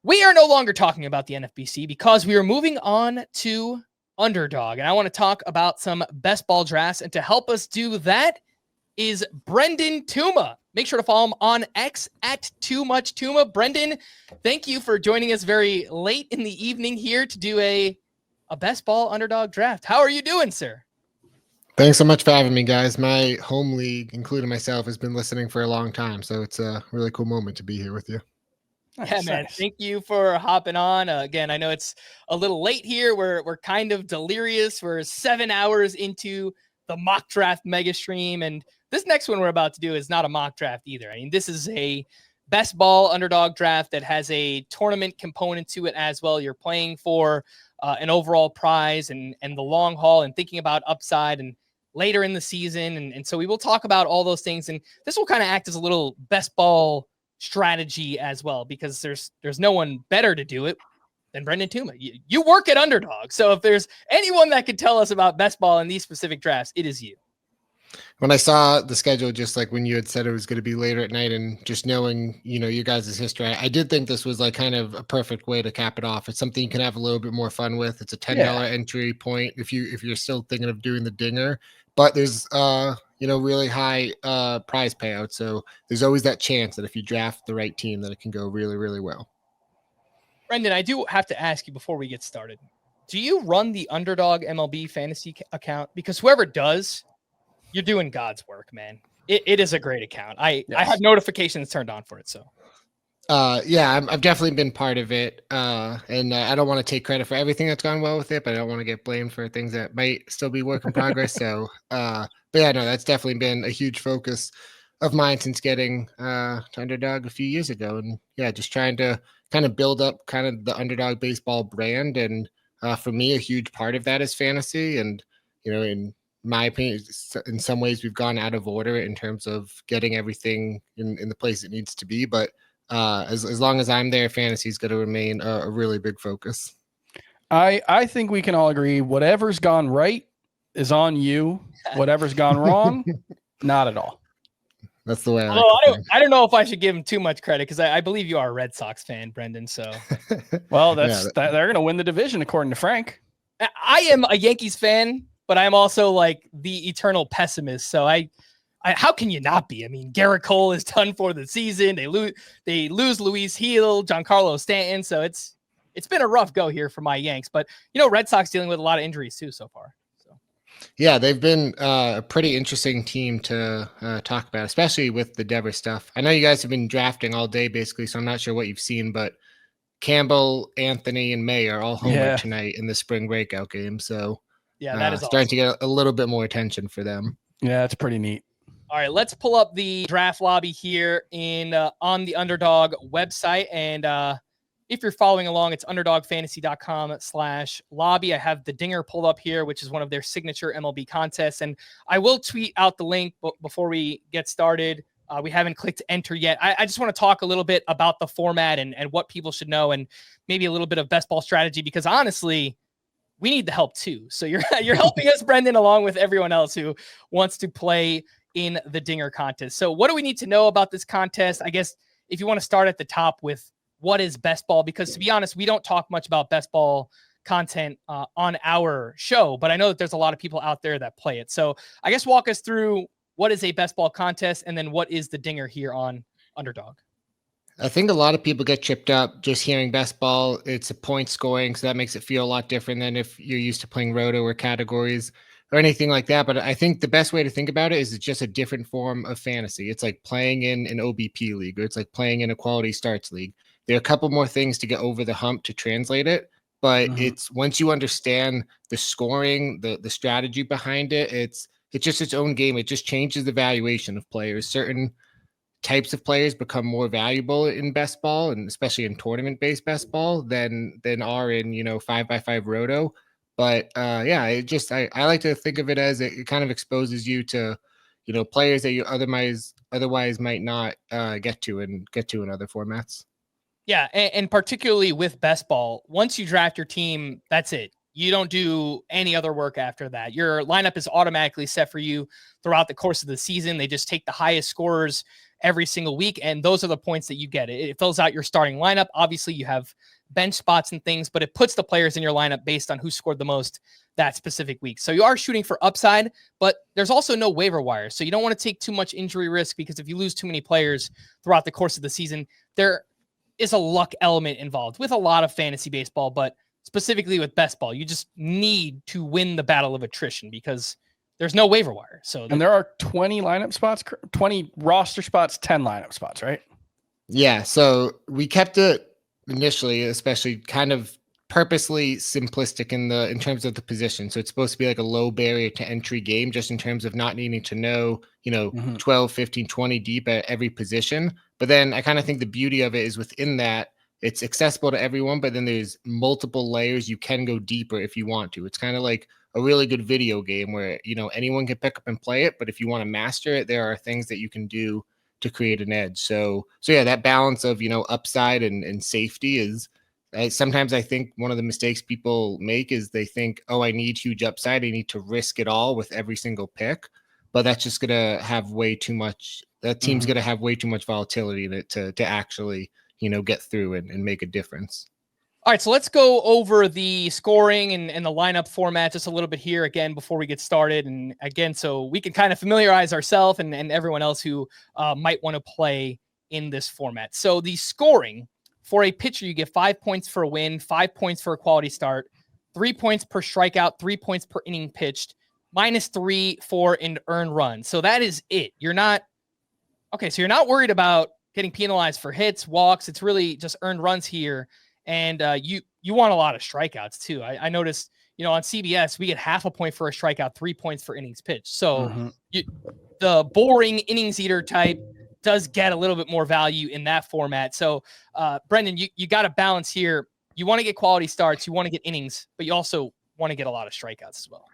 We are no longer talking about the NFBC because we are moving on to Underdog. And I want to talk about some best ball drafts. And to help us do that is Brendan Tuma. Make sure to follow him on X at TooMuchTuma. Brendan, thank you for joining us very late in the evening here to do a best ball Underdog draft. How are you doing, sir? Thanks so much for having me, guys. My home league, including myself, has been listening for a long time, so it's a really cool moment to be here with you. Yeah, man. Thank you for hopping on. Again, I know it's a little late here. We're kind of delirious. We're 7 hours into the mock draft Megastream, and this next one we're about to do is not a mock draft either. I mean, this is a best ball Underdog draft that has a tournament component to it as well. You're playing for an overall prize and the long haul and thinking about upside and later in the season. And so we will talk about all those things. And this will kind of act as a little best ball strategy as well, because there's no one better to do it than Brendan Tuma. You work at Underdog. So if there's anyone that could tell us about best ball in these specific drafts, it is you. When I saw the schedule, just like when you had said it was going to be later at night, and just knowing, you guys' history, I did think this was like kind of a perfect way to cap it off. It's something you can have a little bit more fun with. It's a $10 entry point if you're still thinking of doing the dinger, but there's really high prize payout. So there's always that chance that if you draft the right team, that it can go really, really well. Brendan, I do have to ask you before we get started, do you run the Underdog MLB fantasy account? Because whoever does, you're doing God's work, man. It is a great account. I have notifications turned on for it. So, I've definitely been part of it. And I don't want to take credit for everything that's gone well with it, but I don't want to get blamed for things that might still be work in progress. So, but yeah, no, that's definitely been a huge focus of mine since getting to Underdog a few years ago. And yeah, just trying to kind of build up kind of the Underdog baseball brand. And for me, a huge part of that is fantasy. And, in my opinion, in some ways we've gone out of order in terms of getting everything in the place it needs to be. But as long as I'm there, fantasy is going to remain a really big focus. I think we can all agree whatever's gone right is on you. Whatever's gone wrong, not at all. That's the way I don't know if I should give him too much credit, because I believe you are a Red Sox fan, Brendan. So, well, they're going to win the division according to Frank. I am a Yankees fan, but I'm also like the eternal pessimist. So how can you not be? I mean, Garrett Cole is done for the season. They lose Luis Gil, Giancarlo Stanton. So it's been a rough go here for my Yanks. But Red Sox dealing with a lot of injuries too so far. So yeah, they've been a pretty interesting team to talk about, especially with the Devers stuff. I know you guys have been drafting all day basically, so I'm not sure what you've seen, but Campbell, Anthony, and May are all homered tonight in the spring breakout game. So yeah, that is starting to get a little bit more attention for them. Yeah, it's pretty neat. All right, let's pull up the draft lobby here on the Underdog website. And if you're following along, it's underdogfantasy.com/lobby. I have the dinger pulled up here, which is one of their signature MLB contests. And I will tweet out the link before we get started. We haven't clicked enter yet. I just want to talk a little bit about the format and what people should know, and maybe a little bit of best ball strategy, because honestly, we need the help too. So you're helping us, Brendan, along with everyone else who wants to play in the dinger contest. So what do we need to know about this contest? I guess if you want to start at the top with what is best ball, because to be honest, we don't talk much about best ball content on our show, but I know that there's a lot of people out there that play it. So I guess walk us through what is a best ball contest, and then what is the dinger here on Underdog. I think a lot of people get tripped up just hearing best ball. It's a point scoring, so that makes it feel a lot different than if you're used to playing roto or categories or anything like that. But I think the best way to think about it is it's just a different form of fantasy. It's like playing in an OBP league, or it's like playing in a quality starts league. There are a couple more things to get over the hump to translate it, but it's once you understand the scoring, the strategy behind it, it's just its own game. It just changes the valuation of players. Certain types of players become more valuable in best ball, and especially in tournament-based best ball than are in 5x5 roto. But I like to think of it as it kind of exposes you to players that you otherwise might not get to in other formats. Yeah, and particularly with best ball, once you draft your team, that's it. You don't do any other work after that. Your lineup is automatically set for you throughout the course of the season. They just take the highest scorers every single week. And those are the points that you get. It fills out your starting lineup. Obviously, you have bench spots and things, but it puts the players in your lineup based on who scored the most that specific week. So you are shooting for upside, but there's also no waiver wire. So you don't want to take too much injury risk, because if you lose too many players throughout the course of the season, there is a luck element involved with a lot of fantasy baseball, but specifically with best ball, you just need to win the battle of attrition because there's no waiver wire. And there are 20 lineup spots, 20 roster spots, 10 lineup spots, right? Yeah. So we kept it initially, especially kind of purposely simplistic in terms of the position. So it's supposed to be like a low barrier to entry game, just in terms of not needing to know, 12, 15, 20 deep at every position. But then I kind of think the beauty of it is within that, it's accessible to everyone, but then there's multiple layers. You can go deeper if you want to. It's kind of like a really good video game where, anyone can pick up and play it. But if you want to master it, there are things that you can do to create an edge. So yeah, that balance of, upside and safety is, sometimes I think one of the mistakes people make is they think, oh, I need huge upside. I need to risk it all with every single pick. But that's just going to have way too much. That team's going to have way too much volatility in it to actually, get through and make a difference. All right, so let's go over the scoring and the lineup format just a little bit here again before we get started. And again, so we can kind of familiarize ourselves and everyone else who might want to play in this format. So the scoring for a pitcher, you get 5 points for a win, 5 points for a quality start, 3 points per strikeout, 3 points per inning pitched, -3 for an earned run. So that is it. You're not worried about getting penalized for hits, walks. It's really just earned runs here. And you want a lot of strikeouts too. I noticed, on CBS, we get 0.5 point for a strikeout, 3 points for innings pitched. So the boring innings eater type does get a little bit more value in that format. So Brendan, you got to balance here. You want to get quality starts, you want to get innings, but you also want to get a lot of strikeouts as well.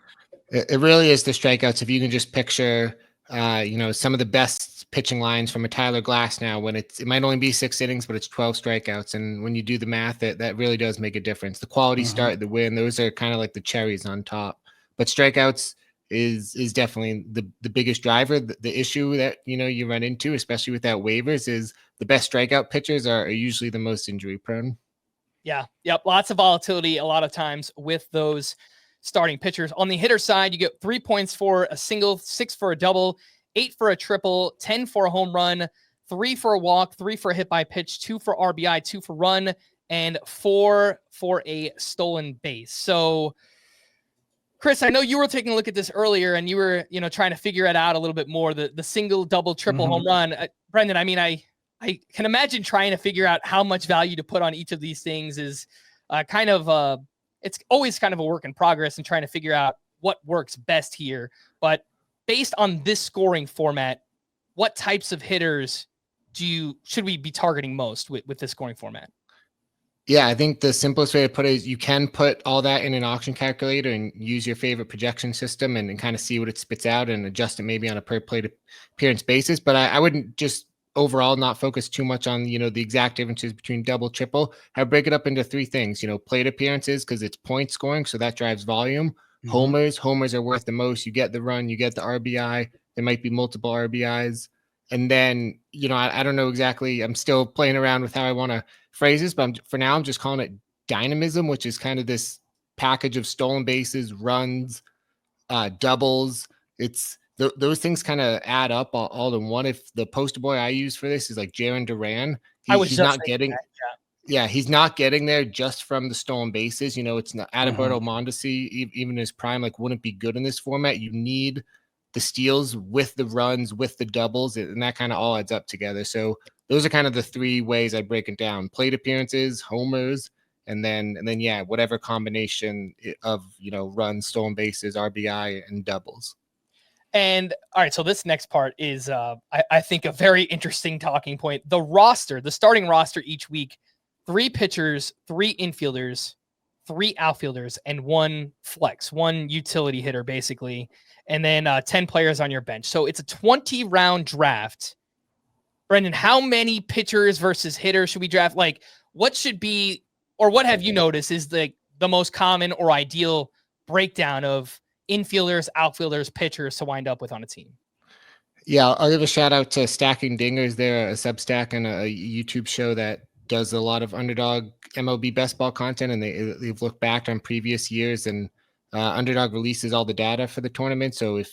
It really is the strikeouts. If you can just picture, some of the best pitching lines from a Tyler Glass now, when it might only be 6 innings, but it's 12 strikeouts. And when you do the math, that really does make a difference. The quality start, the win, those are kind of like the cherries on top. But strikeouts is definitely the biggest driver. The issue that, you run into, especially with that waivers, is the best strikeout pitchers are usually the most injury prone. Yeah. Yep. Lots of volatility a lot of times with those starting pitchers. On the hitter side, you get 3 points for a single, 6 for a double, 8 for a triple, 10 for a home run, 3 for a walk, 3 for a hit by pitch, 2 for RBI, 2 for run, and 4 for a stolen base. So, Chris, I know you were taking a look at this earlier and you were, trying to figure it out a little bit more, the single, double, triple home run. Brendan, I mean, I can imagine trying to figure out how much value to put on each of these things is it's always kind of a work in progress and trying to figure out what works best here. But based on this scoring format, what types of hitters should we be targeting most with this scoring format? Yeah, I think the simplest way to put it is you can put all that in an auction calculator and use your favorite projection system and kind of see what it spits out and adjust it maybe on a per plate appearance basis. But I wouldn't just overall not focus too much on, the exact differences between double, triple. I break it up into 3 things, plate appearances, because it's point scoring. So that drives volume. Homers are worth the most. You get the run, you get the RBI. There might be multiple RBIs. And then, I don't know exactly. I'm still playing around with how I want to phrase this, but for now, I'm just calling it dynamism, which is kind of this package of stolen bases, runs, doubles. It's those things kind of add up all in one. If the poster boy I use for this is like Jaron Duran, he's not getting that, yeah, he's not getting there just from the stolen bases. It's not Adalberto Mondesi, even his prime, wouldn't be good in this format. You need the steals with the runs, with the doubles, and that kind of all adds up together. So those are kind of the 3 ways I break it down: plate appearances, homers, and then yeah, whatever combination of runs, stolen bases, RBI, and doubles. And all right, so this next part is I think a very interesting talking point. The starting roster each week: 3 pitchers, 3 infielders, 3 outfielders, and 1 flex, 1 utility hitter, basically. And then 10 players on your bench. So it's a 20-round draft. Brendan, how many pitchers versus hitters should we draft? What should be, or what have you noticed is the most common or ideal breakdown of infielders, outfielders, pitchers to wind up with on a team? Yeah, I'll give a shout out to Stacking Dingers. They're a Substack and a YouTube show that does a lot of Underdog MLB best ball content, and they've looked back on previous years, and Underdog releases all the data for the tournament. So if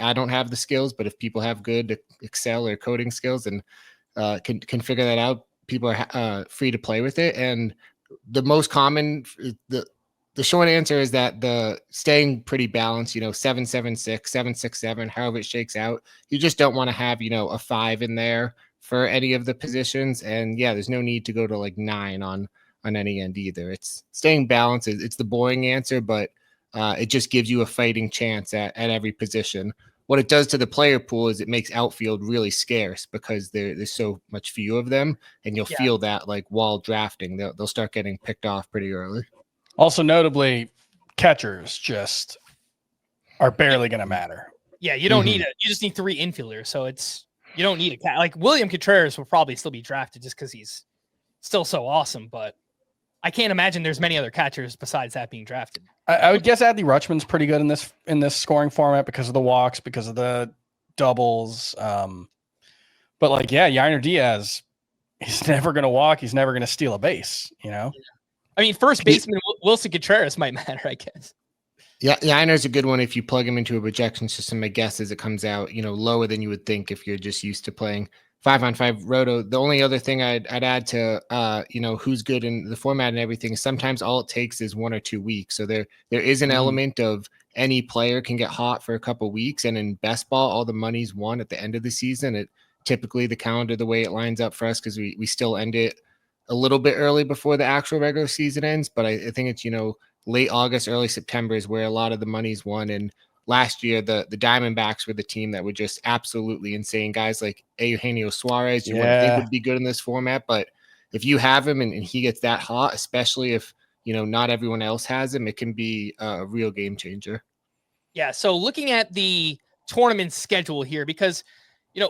I don't have the skills, but if people have good Excel or coding skills and can figure that out, people are free to play with it. And the most common the short answer is that the staying pretty balanced, 776, 767, however it shakes out. You just don't want to have, a 5 in there for any of the positions. And yeah, there's no need to go to like 9 on any end either. It's staying balanced. It's the boring answer, but it just gives you a fighting chance at every position. What it does to the player pool is it makes outfield really scarce because there's so much few of them, and you'll feel that like while drafting, they'll start getting picked off pretty early. Also, notably, catchers just are barely going to matter. Yeah, you don't need it. You just need 3 infielders. So you don't need a cat. Like William Contreras will probably still be drafted just because he's still so awesome. But I can't imagine there's many other catchers besides that being drafted. I would guess Adley Rutschman's pretty good in this scoring format because of the walks, because of the doubles. But like, yeah, Yainer Diaz, he's never going to walk. He's never going to steal a base, Yeah. I mean, first baseman Wilson Contreras might matter, I guess. Yeah, Yainer's a good one if you plug him into a projection system. My guess is it comes out, lower than you would think if you're just used to playing 5-on-5 roto. The only other thing I'd add to, who's good in the format and everything is sometimes all it takes is 1 or 2 weeks. So there is an element of any player can get hot for a couple weeks. And in best ball, all the money's won at the end of the season. Typically the calendar, the way it lines up for us, because we still end it a little bit early before the actual regular season ends. But I think it's, late August, early September is where a lot of the money's won. And last year, the Diamondbacks were the team that were just absolutely insane. Guys like Eugenio Suarez, you wouldn't think would be good in this format. But if you have him and he gets that hot, especially if, not everyone else has him, it can be a real game changer. Yeah. So looking at the tournament schedule here, because,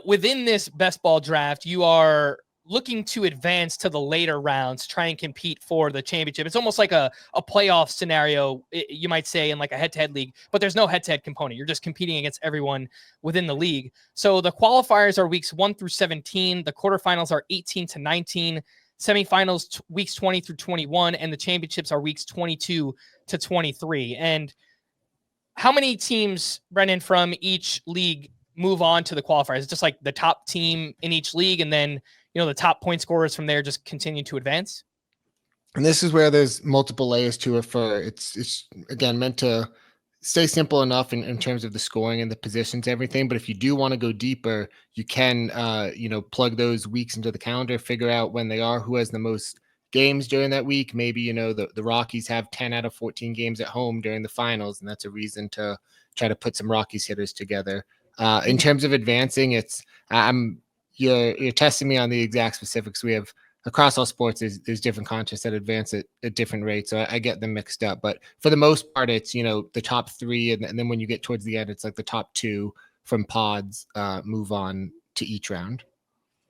within this best ball draft, you are looking to advance to the later rounds, try and compete for the championship. It's almost like a playoff scenario, you might say, in like a head-to-head league, but there's no head-to-head component. You're just competing against everyone within the league. So the qualifiers are weeks 1 through 17. The quarterfinals are 18 to 19. Semifinals weeks 20 through 21. And the championships are weeks 22 to 23. And how many teams, Brendan, from each league move on to the qualifiers? It's just like the top team in each league, and then the top point scorers from there just continue to advance. And this is where there's multiple layers to it. It's again meant to stay simple enough in terms of the scoring and the positions, everything. But if you do want to go deeper, you can plug those weeks into the calendar, figure out when they are, who has the most games during that week. Maybe the Rockies have 10 out of 14 games at home during the finals, and that's a reason to try to put some Rockies hitters together. In terms of advancing, you're testing me on the exact specifics. We have across all sports, there's different contests that advance at different rates. So I get them mixed up, but for the most part, it's, the top 3. And then when you get towards the end, it's like the top 2 from pods move on to each round.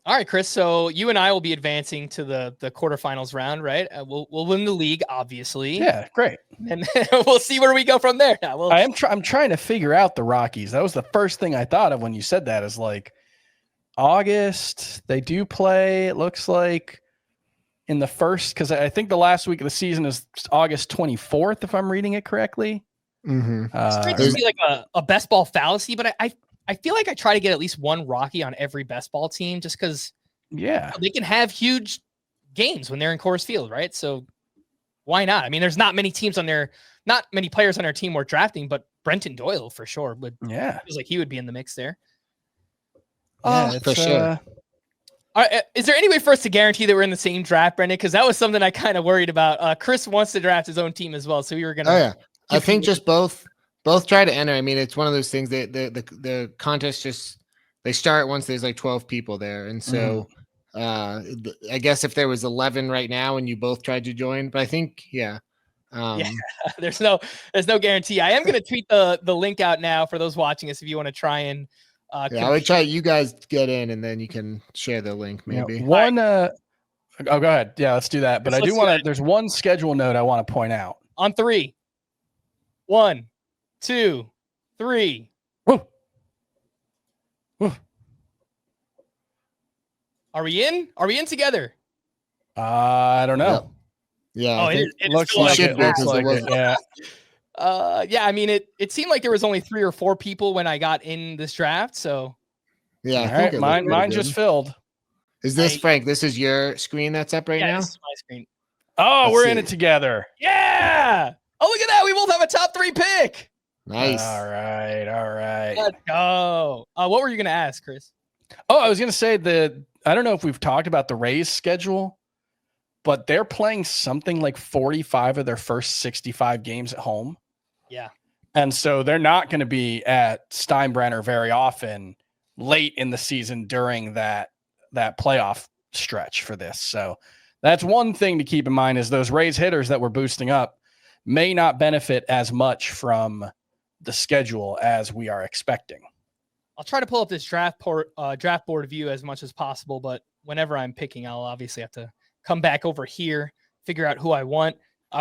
All right, Chris. So you and I will be advancing to the quarterfinals round, right? We'll win the league, obviously. Yeah, great. And we'll see where we go from there. I'm trying to figure out the Rockies. That was the first thing I thought of when you said that, is like August. They do play, it looks like, in the first, because I think the last week of the season is August 24th, if I'm reading it correctly. It's great to see like a best ball fallacy, but I feel like I try to get at least one Rocky on every best ball team, just because they can have huge games when they're in Coors Field, right? So why not? I mean, there's not many players on their team we're drafting, but Brenton Doyle for sure feels like he would be in the mix there. Yeah, for sure. All right, is there any way for us to guarantee that we're in the same draft, Brendan? Because that was something I kind of worried about. Chris wants to draft his own team as well, so we were gonna. Oh yeah, I think just both try to enter. I mean, it's one of those things that the contest just they start once there's like 12 people there, and so I guess if there was 11 right now and you both tried to join, but I think there's no guarantee. I am gonna tweet the link out now for those watching us if you want to try and. I would try. You guys get in, and then you can share the link. Maybe go ahead. Yeah, let's do that. But I do want to. There's one schedule note I want to point out. On 3, 1, 2, 3. Woo. Woo. Are we in? Are we in together? I don't know. Yep. Yeah, Oh, I think it Looks still like should it. be, Looks 'cause it like it. wasn't- Yeah. Yeah, I mean, it seemed like there was only 3 or 4 people when I got in this draft, so yeah, I All think right. it looked pretty Mine good. just filled. Is this Frank? This is your screen that's up right yeah, now? this is my screen. Oh, Let's we're in see. it together. Yeah. Oh, look at that. We both have a top 3 pick. Nice. All right. All right. Let's go. What were you going to ask, Chris? Oh, I was going to say I don't know if we've talked about the Rays schedule, but they're playing something like 45 of their first 65 games at home. Yeah. And so they're not going to be at Steinbrenner very often late in the season during that playoff stretch for this. So that's one thing to keep in mind is those Rays hitters that we're boosting up may not benefit as much from the schedule as we are expecting. I'll try to pull up this draft board view as much as possible, but whenever I'm picking, I'll obviously have to come back over here, figure out who I want.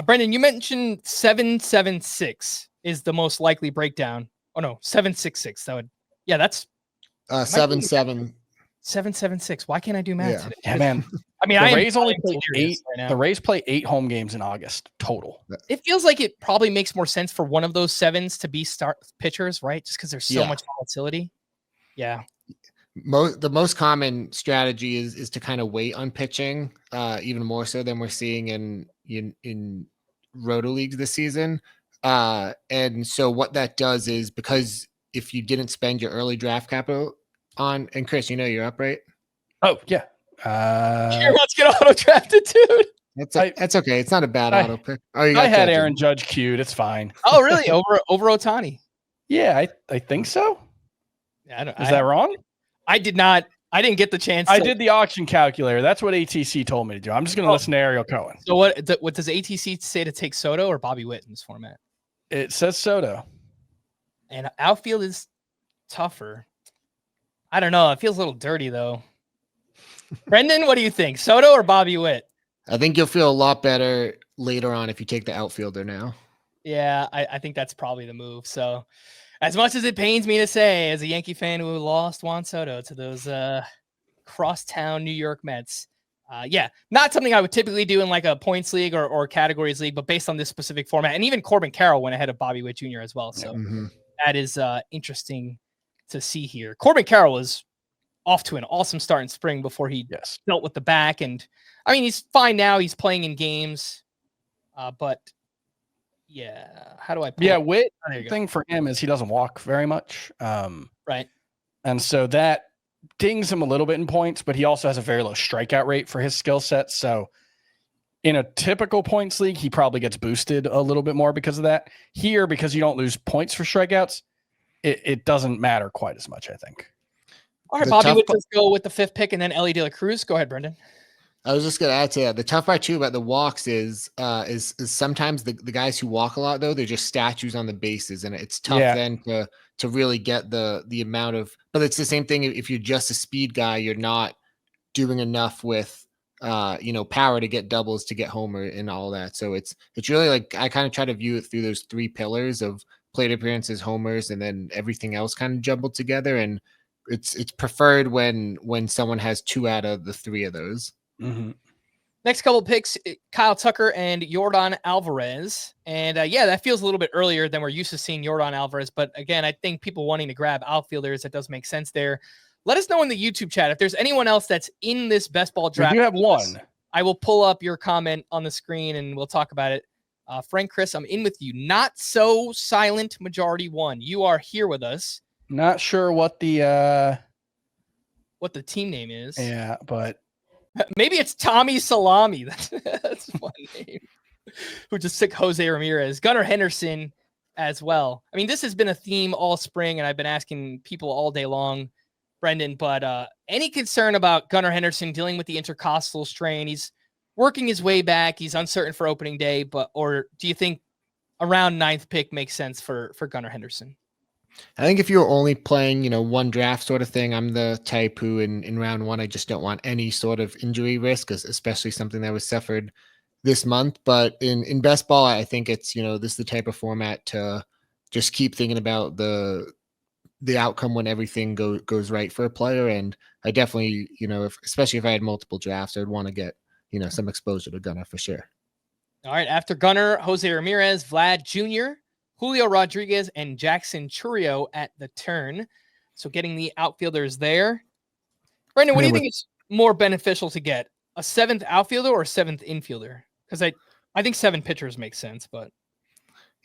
Brendan, you mentioned 776 is the most likely breakdown. Oh no, 766. That's 7-7. 776. Why can't I do math today? Yeah, man. I mean, The Rays only play delirious 8. right now. The Rays play 8 home games in August total. It feels like it probably makes more sense for one of those 7s to be start pitchers, right? Just because there's so much volatility. Yeah. The most common strategy is to kind of wait on pitching, even more so than we're seeing in roto leagues this season. And so what that does is, because if you didn't spend your early draft capital on, and Chris, you're up, right? Oh yeah. Let's get auto drafted, dude. That's okay. It's not a bad auto pick. Oh, I had Aaron Judge queued. It's fine. Oh, really? over Ohtani? Yeah, I think so. Yeah, Is that wrong? I did not. I didn't get the chance. I did the auction calculator. That's what ATC told me to do. I'm just going to listen to Ariel Cohen. So what does ATC say to take Soto or Bobby Witt in this format? It says Soto. And outfield is tougher. I don't know. It feels a little dirty though. Brendan, what do you think? Soto or Bobby Witt? I think you'll feel a lot better later on if you take the outfielder now. Yeah, I think that's probably the move. So as much as it pains me to say, as a Yankee fan who lost Juan Soto to those crosstown New York Mets, not something I would typically do in like a points league or categories league, but based on this specific format, and even Corbin Carroll went ahead of Bobby Witt Jr. as well. So that is interesting to see here. Corbin Carroll is off to an awesome start in spring before he dealt with the back, and I mean he's fine now. He's playing in games, but. Yeah. How do I? Witt. The thing for him is he doesn't walk very much. Right. And so that dings him a little bit in points, but he also has a very low strikeout rate for his skill set. So in a typical points league, he probably gets boosted a little bit more because of that. Here, because you don't lose points for strikeouts, it doesn't matter quite as much, I think. All right, Bobby, let's go with the 5th pick and then Ellie De La Cruz. Go ahead, Brendan. I was just going to add to that. The tough part too about the walks is sometimes the guys who walk a lot, though, they're just statues on the bases, and it's tough then to really get the amount of. But it's the same thing if you're just a speed guy, you're not doing enough with power to get doubles, to get homer, and all that. So it's really like I kind of try to view it through those 3 pillars of plate appearances, homers, and then everything else kind of jumbled together. And it's preferred when someone has 2 out of the 3 of those. Mm-hmm. Next couple picks, Kyle Tucker and Yordan Alvarez. And that feels a little bit earlier than we're used to seeing Yordan Alvarez. But again, I think people wanting to grab outfielders, that does make sense there. Let us know in the YouTube chat if there's anyone else that's in this best ball draft. We do have one. I will pull up your comment on the screen and we'll talk about it. Frank, Chris, I'm in with you. Not so silent majority 1. You are here with us. Not sure what the team name is. Yeah, but maybe it's Tommy Salami. That's a fun name. Who just took Jose Ramirez. Gunnar Henderson as well. I mean, this has been a theme all spring, and I've been asking people all day long, Brendan, but any concern about Gunnar Henderson dealing with the intercostal strain? He's working his way back. He's uncertain for opening day, or do you think around 9th pick makes sense for Gunnar Henderson? I think if you're only playing, one draft sort of thing, I'm the type who in round 1, I just don't want any sort of injury risk, especially something that was suffered this month. But in best ball, I think it's, this is the type of format to just keep thinking about the the outcome when everything goes right for a player. And I definitely, especially if I had multiple drafts, I'd want to get, some exposure to Gunnar for sure. All right. After Gunnar, Jose Ramirez, Vlad Jr., Julio Rodriguez, and Jackson Chourio at the turn. So getting the outfielders there. Brandon, what do you think is more beneficial to get? A 7th outfielder or a 7th infielder? Because I think 7 pitchers makes sense, but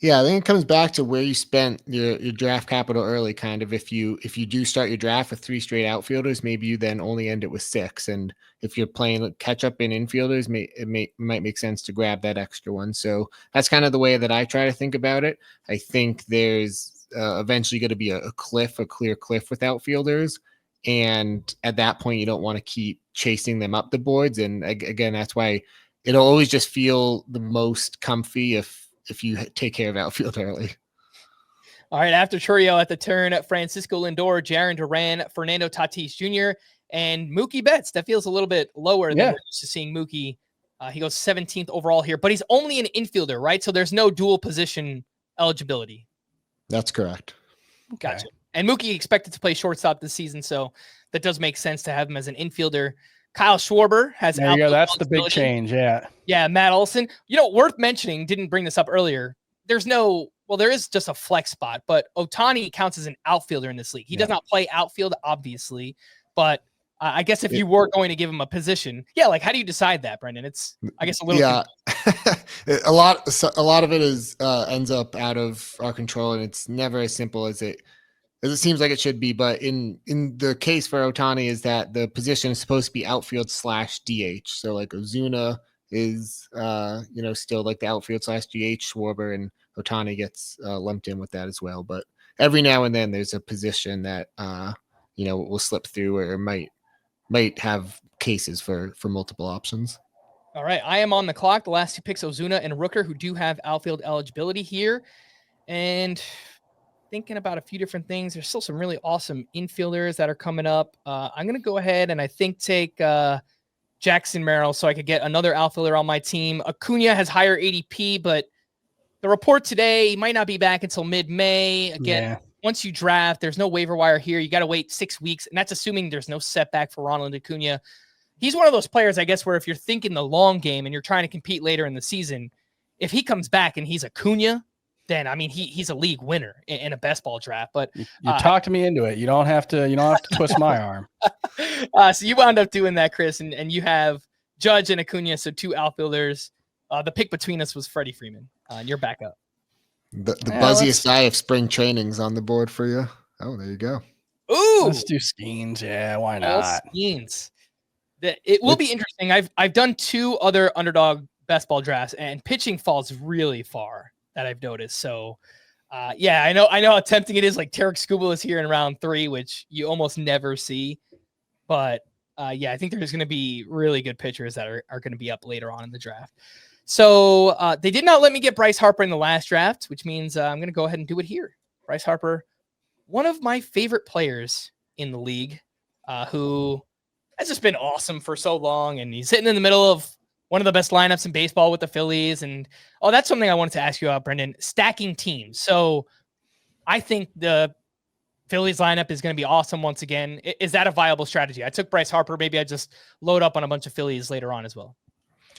yeah, I think it comes back to where you spent your draft capital early. Kind of, if you do start your draft with 3 straight outfielders, maybe you then only end it with 6. And if you're playing catch up in infielders, it might make sense to grab that extra one. So that's kind of the way that I try to think about it. I think there's eventually going to be a clear cliff with outfielders, and at that point, you don't want to keep chasing them up the boards. And again, that's why it'll always just feel the most comfy if you take care of outfield early. All right, after Chourio at the turn, Francisco Lindor, Jarren Duran, Fernando Tatis Jr., and Mookie Betts. That feels a little bit lower than we're used to seeing Mookie. He goes 17th overall here, but he's only an infielder, right? So there's no dual position eligibility. That's correct. Okay. Gotcha. And Mookie expected to play shortstop this season, so that does make sense to have him as an infielder. Kyle Schwarber has. There you go. That's the big change. Yeah. Yeah. Matt Olson, worth mentioning, didn't bring this up earlier. There is just a flex spot, but Ohtani counts as an outfielder in this league. He does not play outfield, obviously, but I guess if you were going to give him a position, how do you decide that, Brendan? It's, I guess, a little. Yeah. a lot of it is ends up out of our control, and it's never as simple as it seems like it should be. But in the case for Ohtani is that the position is supposed to be outfield / DH. So like Ozuna is, still like the outfield / DH. Schwarber and Ohtani gets lumped in with that as well. But every now and then there's a position that, will slip through or might have cases for multiple options. All right. I am on the clock. The last 2 picks, Ozuna and Rooker, who do have outfield eligibility here. And thinking about a few different things. There's still some really awesome infielders that are coming up. I'm going to go ahead and I think take Jackson Merrill so I could get another outfielder on my team. Acuna has higher ADP, but the report today, he might not be back until mid-May. Again, once you draft, there's no waiver wire here. You got to wait 6 weeks, and that's assuming there's no setback for Ronald Acuna. He's one of those players, I guess, where if you're thinking the long game and you're trying to compete later in the season, if he comes back and he's Acuna, then I mean he's a league winner in a best ball draft. But you talked me into it. You don't have to twist my arm. So you wound up doing that, Chris, and you have Judge and Acuna, so 2 outfielders. The pick between us was Freddie Freeman, and you're back up. The buzziest guy of spring training's on the board for you. Oh, there you go. Ooh, let's do Skeens. Yeah, why not? Skeens. It will be interesting. I've done 2 other Underdog best ball drafts, and pitching falls really far. That I've noticed. So, I know how tempting it is. Like Tarek Skubal is here in round 3, which you almost never see. But I think there's going to be really good pitchers that are going to be up later on in the draft. So they did not let me get Bryce Harper in the last draft, which means I'm going to go ahead and do it here. Bryce Harper, one of my favorite players in the league, who has just been awesome for so long. And he's sitting in the middle of one of the best lineups in baseball with the Phillies. And, that's something I wanted to ask you about, Brendan, stacking teams. So I think the Phillies lineup is going to be awesome once again. Is that a viable strategy? I took Bryce Harper. Maybe I just load up on a bunch of Phillies later on as well.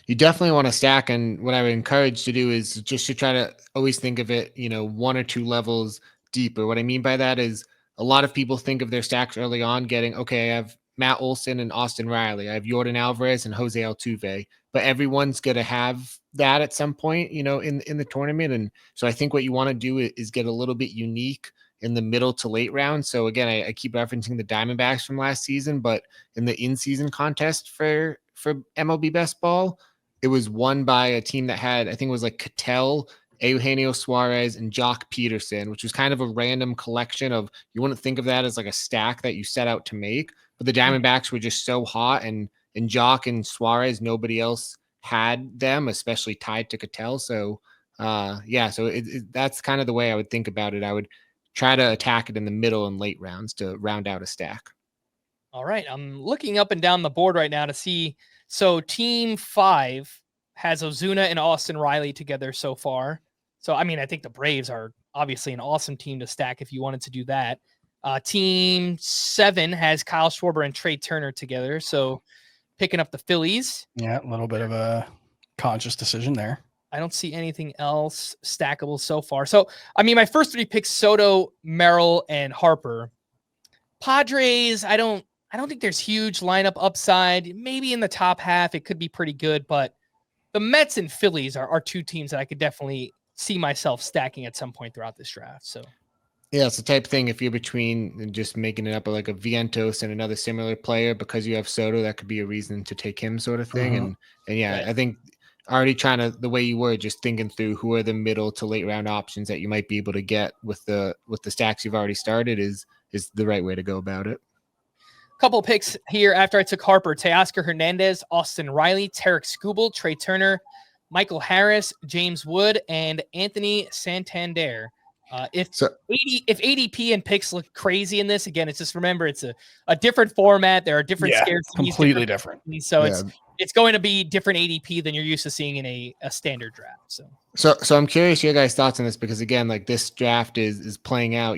You definitely want to stack. And what I would encourage to do is just to try to always think of it, 1 or 2 levels deeper. What I mean by that is a lot of people think of their stacks early on getting, okay, I have Matt Olson and Austin Riley. I have Yordan Alvarez and Jose Altuve, but everyone's going to have that at some point, in the tournament. And so I think what you want to do is get a little bit unique in the middle to late round. So again, I keep referencing the Diamondbacks from last season, but in the in-season contest for MLB Best Ball, it was won by a team that had, I think it was like Cattell, Eugenio Suarez, and Jock Peterson, which was kind of a random collection of, you wouldn't think of that as like a stack that you set out to make, but the Diamondbacks were just so hot, and Jock and Suarez, nobody else had them, especially tied to Cattell. So that's kind of the way I would think about it. I would try to attack it in the middle and late rounds to round out a stack. All right. I'm looking up and down the board right now to see. So team 5 has Ozuna and Austin Riley together so far. So, I mean, I think the Braves are obviously an awesome team to stack if you wanted to do that. Team 7 has Kyle Schwarber and Trey Turner together. So picking up the Phillies. Yeah, a little bit of a conscious decision there. I don't see anything else stackable so far. So, I mean, my first 3 picks, Soto, Merrill, and Harper. Padres, I don't think there's huge lineup upside. Maybe in the top half, it could be pretty good, but the Mets and Phillies are 2 teams that I could definitely see myself stacking at some point throughout this draft. So, yeah, it's the type of thing, if you're between just making it up like a Vientos and another similar player, because you have Soto, that could be a reason to take him, sort of thing. And yeah, Right. I think already trying to, the way you were just thinking through who are the middle to late round options that you might be able to get with the stacks you've already started is the right way to go about it. Couple picks here after I took Harper: Teoscar Hernandez, Austin Riley, Tarek Skubal, Trey Turner, Michael Harris, James Wood, and Anthony Santander. If ADP and picks look crazy in this, again, it's just remember it's a different format. There are different scarcities, completely different. So it's going to be different ADP than you're used to seeing in a standard draft. So I'm curious your guys' thoughts on this, because again, like this draft is playing out,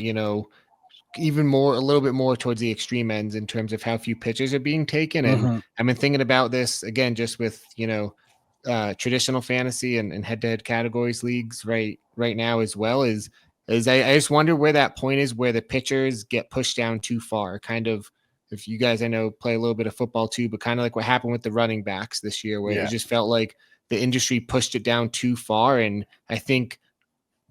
even more, a little bit more towards the extreme ends in terms of how few pitchers are being taken. And I've been thinking about this again, just with, traditional fantasy and head-to-head categories leagues right now, as well as I just wonder where that point is where the pitchers get pushed down too far. Kind of, if you guys, I know, play a little bit of football too, but kind of like what happened with the running backs this year, where it just felt like the industry pushed it down too far. And I think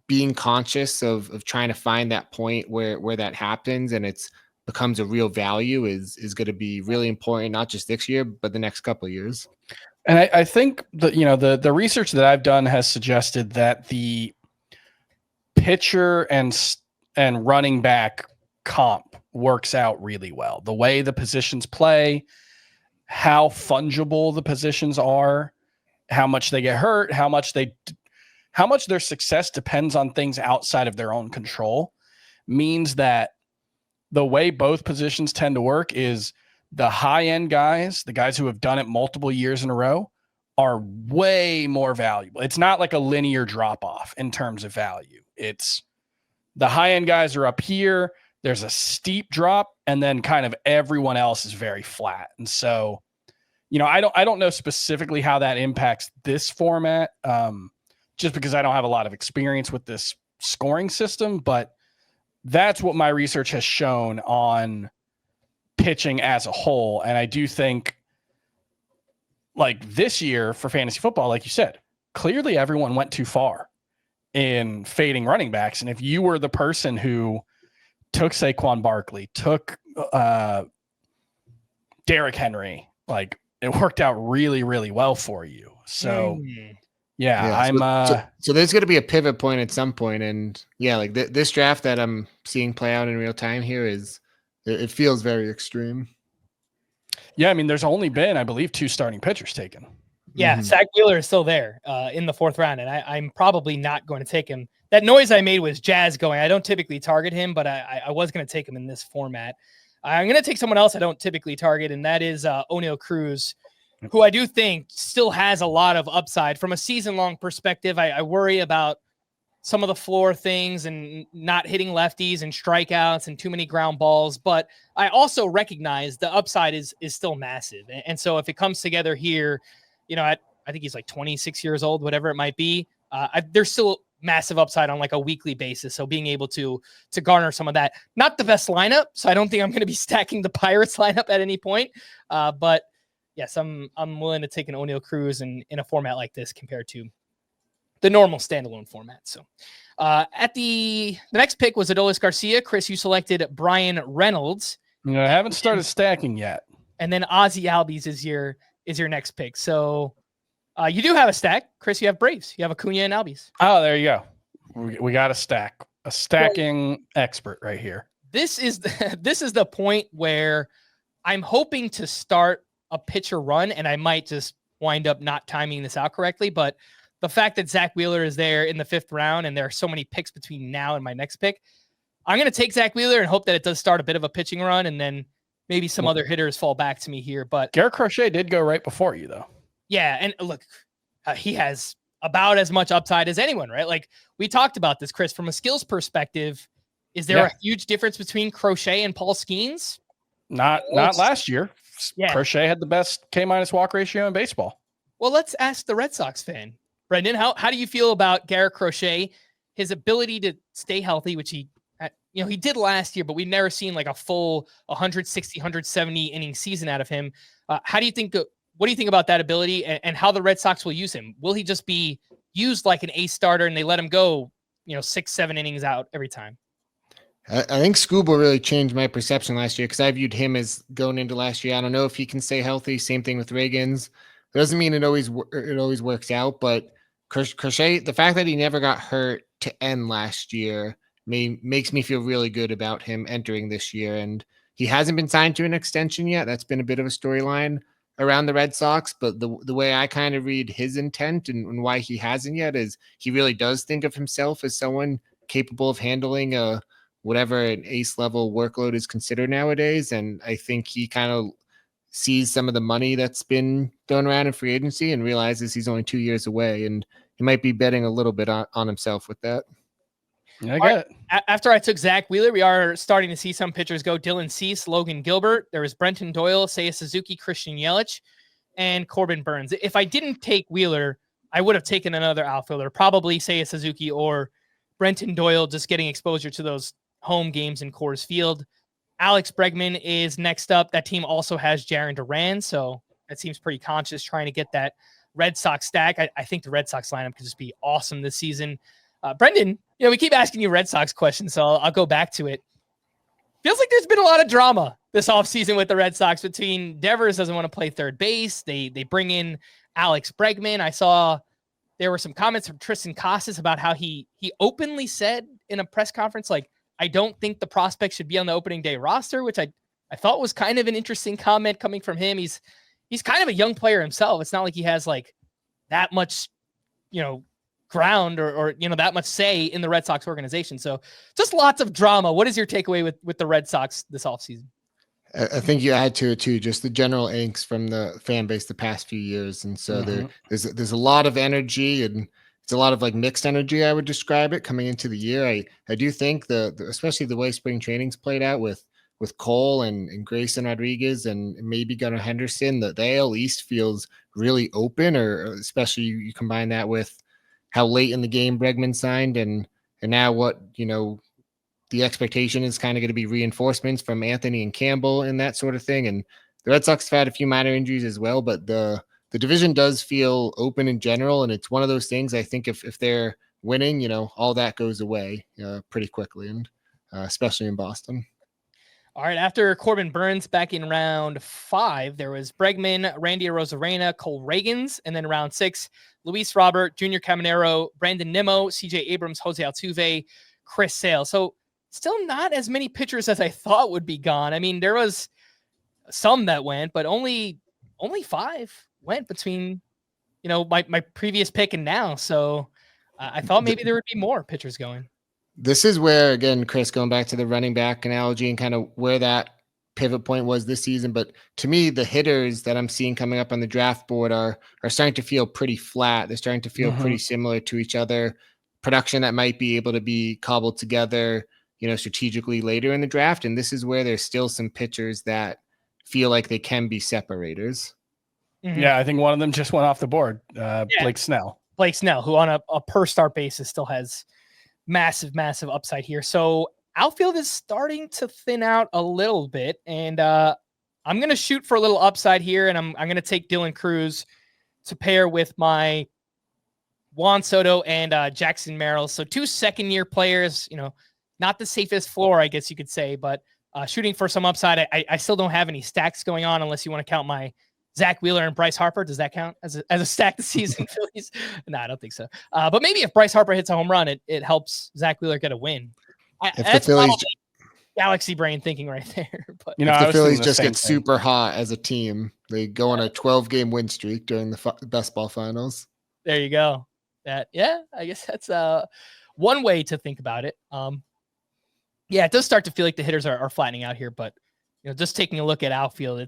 being conscious of trying to find that point where that happens and it's becomes a real value is going to be really important, not just this year, but the next couple of years. And I think that, the research that I've done has suggested that the pitcher and running back comp works out really well. The way the positions play, how fungible the positions are, how much they get hurt, how much their success depends on things outside of their own control, means that the way both positions tend to work is the high-end guys, the guys who have done it multiple years in a row, are way more valuable. It's not like a linear drop-off in terms of value. It's the high-end guys are up here, there's a steep drop, and then kind of everyone else is very flat. And so, I don't know specifically how that impacts this format, just because I don't have a lot of experience with this scoring system, but that's what my research has shown on pitching as a whole. And I do think, like this year for fantasy football, like you said, clearly everyone went too far in fading running backs. And if you were the person who took Saquon Barkley, took Derrick Henry, like it worked out really, really well for you. So so there's going to be a pivot point at some point. And like this draft that I'm seeing play out in real time here it feels very extreme. Yeah, I mean, there's only been, I believe, 2 starting pitchers taken. Yeah, Zach Wheeler is still there in the 4th round, and I'm probably not going to take him. That noise I made was Jazz going. I don't typically target him, but I was going to take him in this format. I'm going to take someone else I don't typically target, and that is O'Neal Cruz, who I do think still has a lot of upside. From a season-long perspective, I worry about some of the floor things and not hitting lefties and strikeouts and too many ground balls. But I also recognize the upside is still massive. And so if it comes together here, I think he's like 26 years old, whatever it might be. There's still massive upside on like a weekly basis. So being able to garner some of that, not the best lineup. So I don't think I'm going to be stacking the Pirates lineup at any point. But yes, I'm willing to take an O'Neal Cruz in a format like this compared to the normal standalone format. So at the next pick was Adolis Garcia. Chris, you selected Brian Reynolds. I haven't started stacking yet. And then Ozzie Albies is your next pick. So you do have a stack. Chris, you have Braves. You have Acuna and Albies. Oh, there you go. We got a stack. A stacking expert right here. This is the point where I'm hoping to start a pitcher run, and I might just wind up not timing this out correctly. But the fact that Zach Wheeler is there in the 5th round and there are so many picks between now and my next pick, I'm going to take Zach Wheeler and hope that it does start a bit of a pitching run, and then maybe some other hitters fall back to me here. But Garrett Crochet did go right before you, though. Yeah, and look, he has about as much upside as anyone, right? Like we talked about this, Chris, from a skills perspective. Is there a huge difference between Crochet and Paul Skeens? Not last year. Yeah. Crochet had the best K- walk ratio in baseball. Well, let's ask the Red Sox fan. Brendan, how do you feel about Garrett Crochet, his ability to stay healthy, which he did last year, but we've never seen like a full 160, 170 inning season out of him. What do you think about that ability and how the Red Sox will use him? Will he just be used like an ace starter and they let him go, 6-7 innings out every time? I think Scoob really changed my perception last year because I viewed him as going into last year. I don't know if he can stay healthy. Same thing with Riggins. It doesn't mean it always works out, but Crochet, the fact that he never got hurt to end last year makes me feel really good about him entering this year. And he hasn't been signed to an extension yet. That's been a bit of a storyline around the Red Sox. But the way I kind of read his intent and why he hasn't yet is he really does think of himself as someone capable of handling whatever an ace level workload is considered nowadays. And I think he kind of sees some of the money that's been thrown around in free agency and realizes he's only 2 years away. And he might be betting a little bit on himself with that. I get it. After I took Zach Wheeler, we are starting to see some pitchers go. Dylan Cease, Logan Gilbert. There was Brenton Doyle, Seiya Suzuki, Christian Yelich, and Corbin Burns. If I didn't take Wheeler, I would have taken another outfielder, probably Seiya Suzuki or Brenton Doyle, just getting exposure to those home games in Coors Field. Alex Bregman is next up. That team also has Jarren Duran, so that seems pretty conscious trying to get that Red Sox stack. I think the Red Sox lineup could just be awesome this season. Brendan, we keep asking you Red Sox questions, so I'll go back to it. Feels like there's been a lot of drama this offseason with the Red Sox between Devers doesn't want to play third base. They bring in Alex Bregman. I saw there were some comments from Tristan Casas about how he openly said in a press conference, like, I don't think the prospect should be on the opening day roster, which I thought was kind of an interesting comment coming from him. He's kind of a young player himself. It's not like he has like that much, ground or that much say in the Red Sox organization. So just lots of drama. What is your takeaway with the Red Sox this offseason? I think you add to it too, just the general angst from the fan base the past few years. And so there's a lot of energy and it's a lot of like mixed energy, I would describe it, coming into the year. I do think especially the way spring training's played out with Cole and Grayson Rodriguez and maybe Gunnar Henderson, the AL East feels really open, or especially you combine that with how late in the game Bregman signed and now what, the expectation is kind of going to be reinforcements from Anthony and Campbell and that sort of thing. And the Red Sox have had a few minor injuries as well, but the division does feel open in general. And it's one of those things, I think if they're winning, all that goes away pretty quickly, and especially in Boston. All right. After Corbin Burns back in round 5, there was Bregman, Randy Arozarena, Cole Reagans, and then round 6, Luis Robert, Junior Caminero, Brandon Nimmo, CJ Abrams, Jose Altuve, Chris Sale. So still not as many pitchers as I thought would be gone. I mean, there was some that went, but only 5 went between, my previous pick and now. So I thought maybe there would be more pitchers going. This is where, again, Chris, going back to the running back analogy and kind of where that pivot point was this season. But to me, the hitters that I'm seeing coming up on the draft board are starting to feel pretty flat. They're starting to feel pretty similar to each other. Production that might be able to be cobbled together, strategically later in the draft. And this is where there's still some pitchers that feel like they can be separators. Mm-hmm. Yeah, I think one of them just went off the board. Blake Snell. Blake Snell, who on a per start basis still has massive upside here. So outfield is starting to thin out a little bit, and I'm going to shoot for a little upside here, and I'm going to take Dylan Cruz to pair with my Juan Soto and Jackson Merrill. So 2 second-year players, not the safest floor, I guess you could say, but shooting for some upside. I still don't have any stacks going on unless you want to count my Zach Wheeler and Bryce Harper. Does that count as a stack this season, Phillies? No, I don't think so. But maybe if Bryce Harper hits a home run, it helps Zach Wheeler get a win. That's the Phillies galaxy brain thinking right there. But if the Phillies just get super hot as a team, they go on a 12-game win streak during the best ball finals. There you go. I guess that's one way to think about it. It does start to feel like the hitters are flattening out here, but just taking a look at outfield,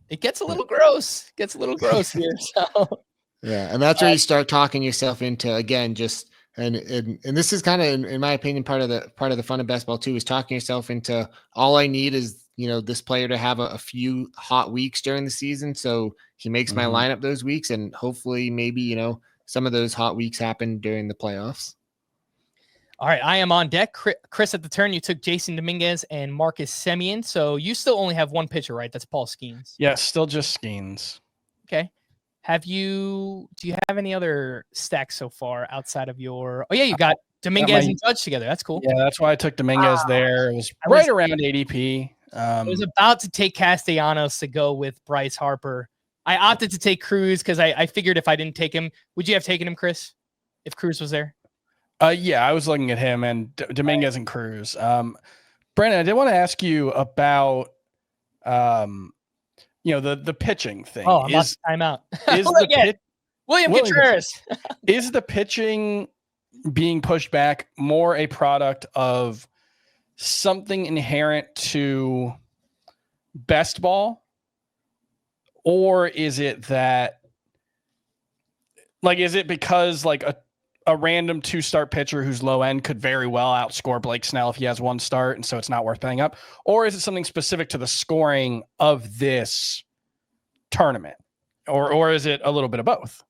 it gets a little gross. Here. So yeah, and that's where you start talking yourself into, again, just And this is kind of, in my opinion, part of the fun of best ball too, is talking yourself into, all I need is, this player to have a few hot weeks during the season, so he makes my lineup those weeks, and hopefully maybe some of those hot weeks happen during the playoffs. All right, I am on deck. Chris, at the turn, you took Jason Dominguez and Marcus Semien, so you still only have one pitcher, right? That's Paul Skeens. Yeah, still just Skeens. Okay. Do you have any other stacks so far outside of your? Oh yeah, you got Dominguez and Judge together. That's cool. Yeah, that's why I took Dominguez there. It was right around ADP. I was about to take Castellanos to go with Bryce Harper. I opted to take Cruz because I figured if I didn't take him, would you have taken him, Chris, if Cruz was there? Yeah, I was looking at him and Dominguez and Cruz. Brandon, I did want to ask you about the pitching thing. Oh, I'm about to time out. William Contreras. Is the pitching being pushed back more a product of something inherent to best ball, or is it that, is it because a random 2-start pitcher who's low end could very well outscore Blake Snell if he has 1 start, and so it's not worth paying up? Or is it something specific to the scoring of this tournament? Or is it a little bit of both?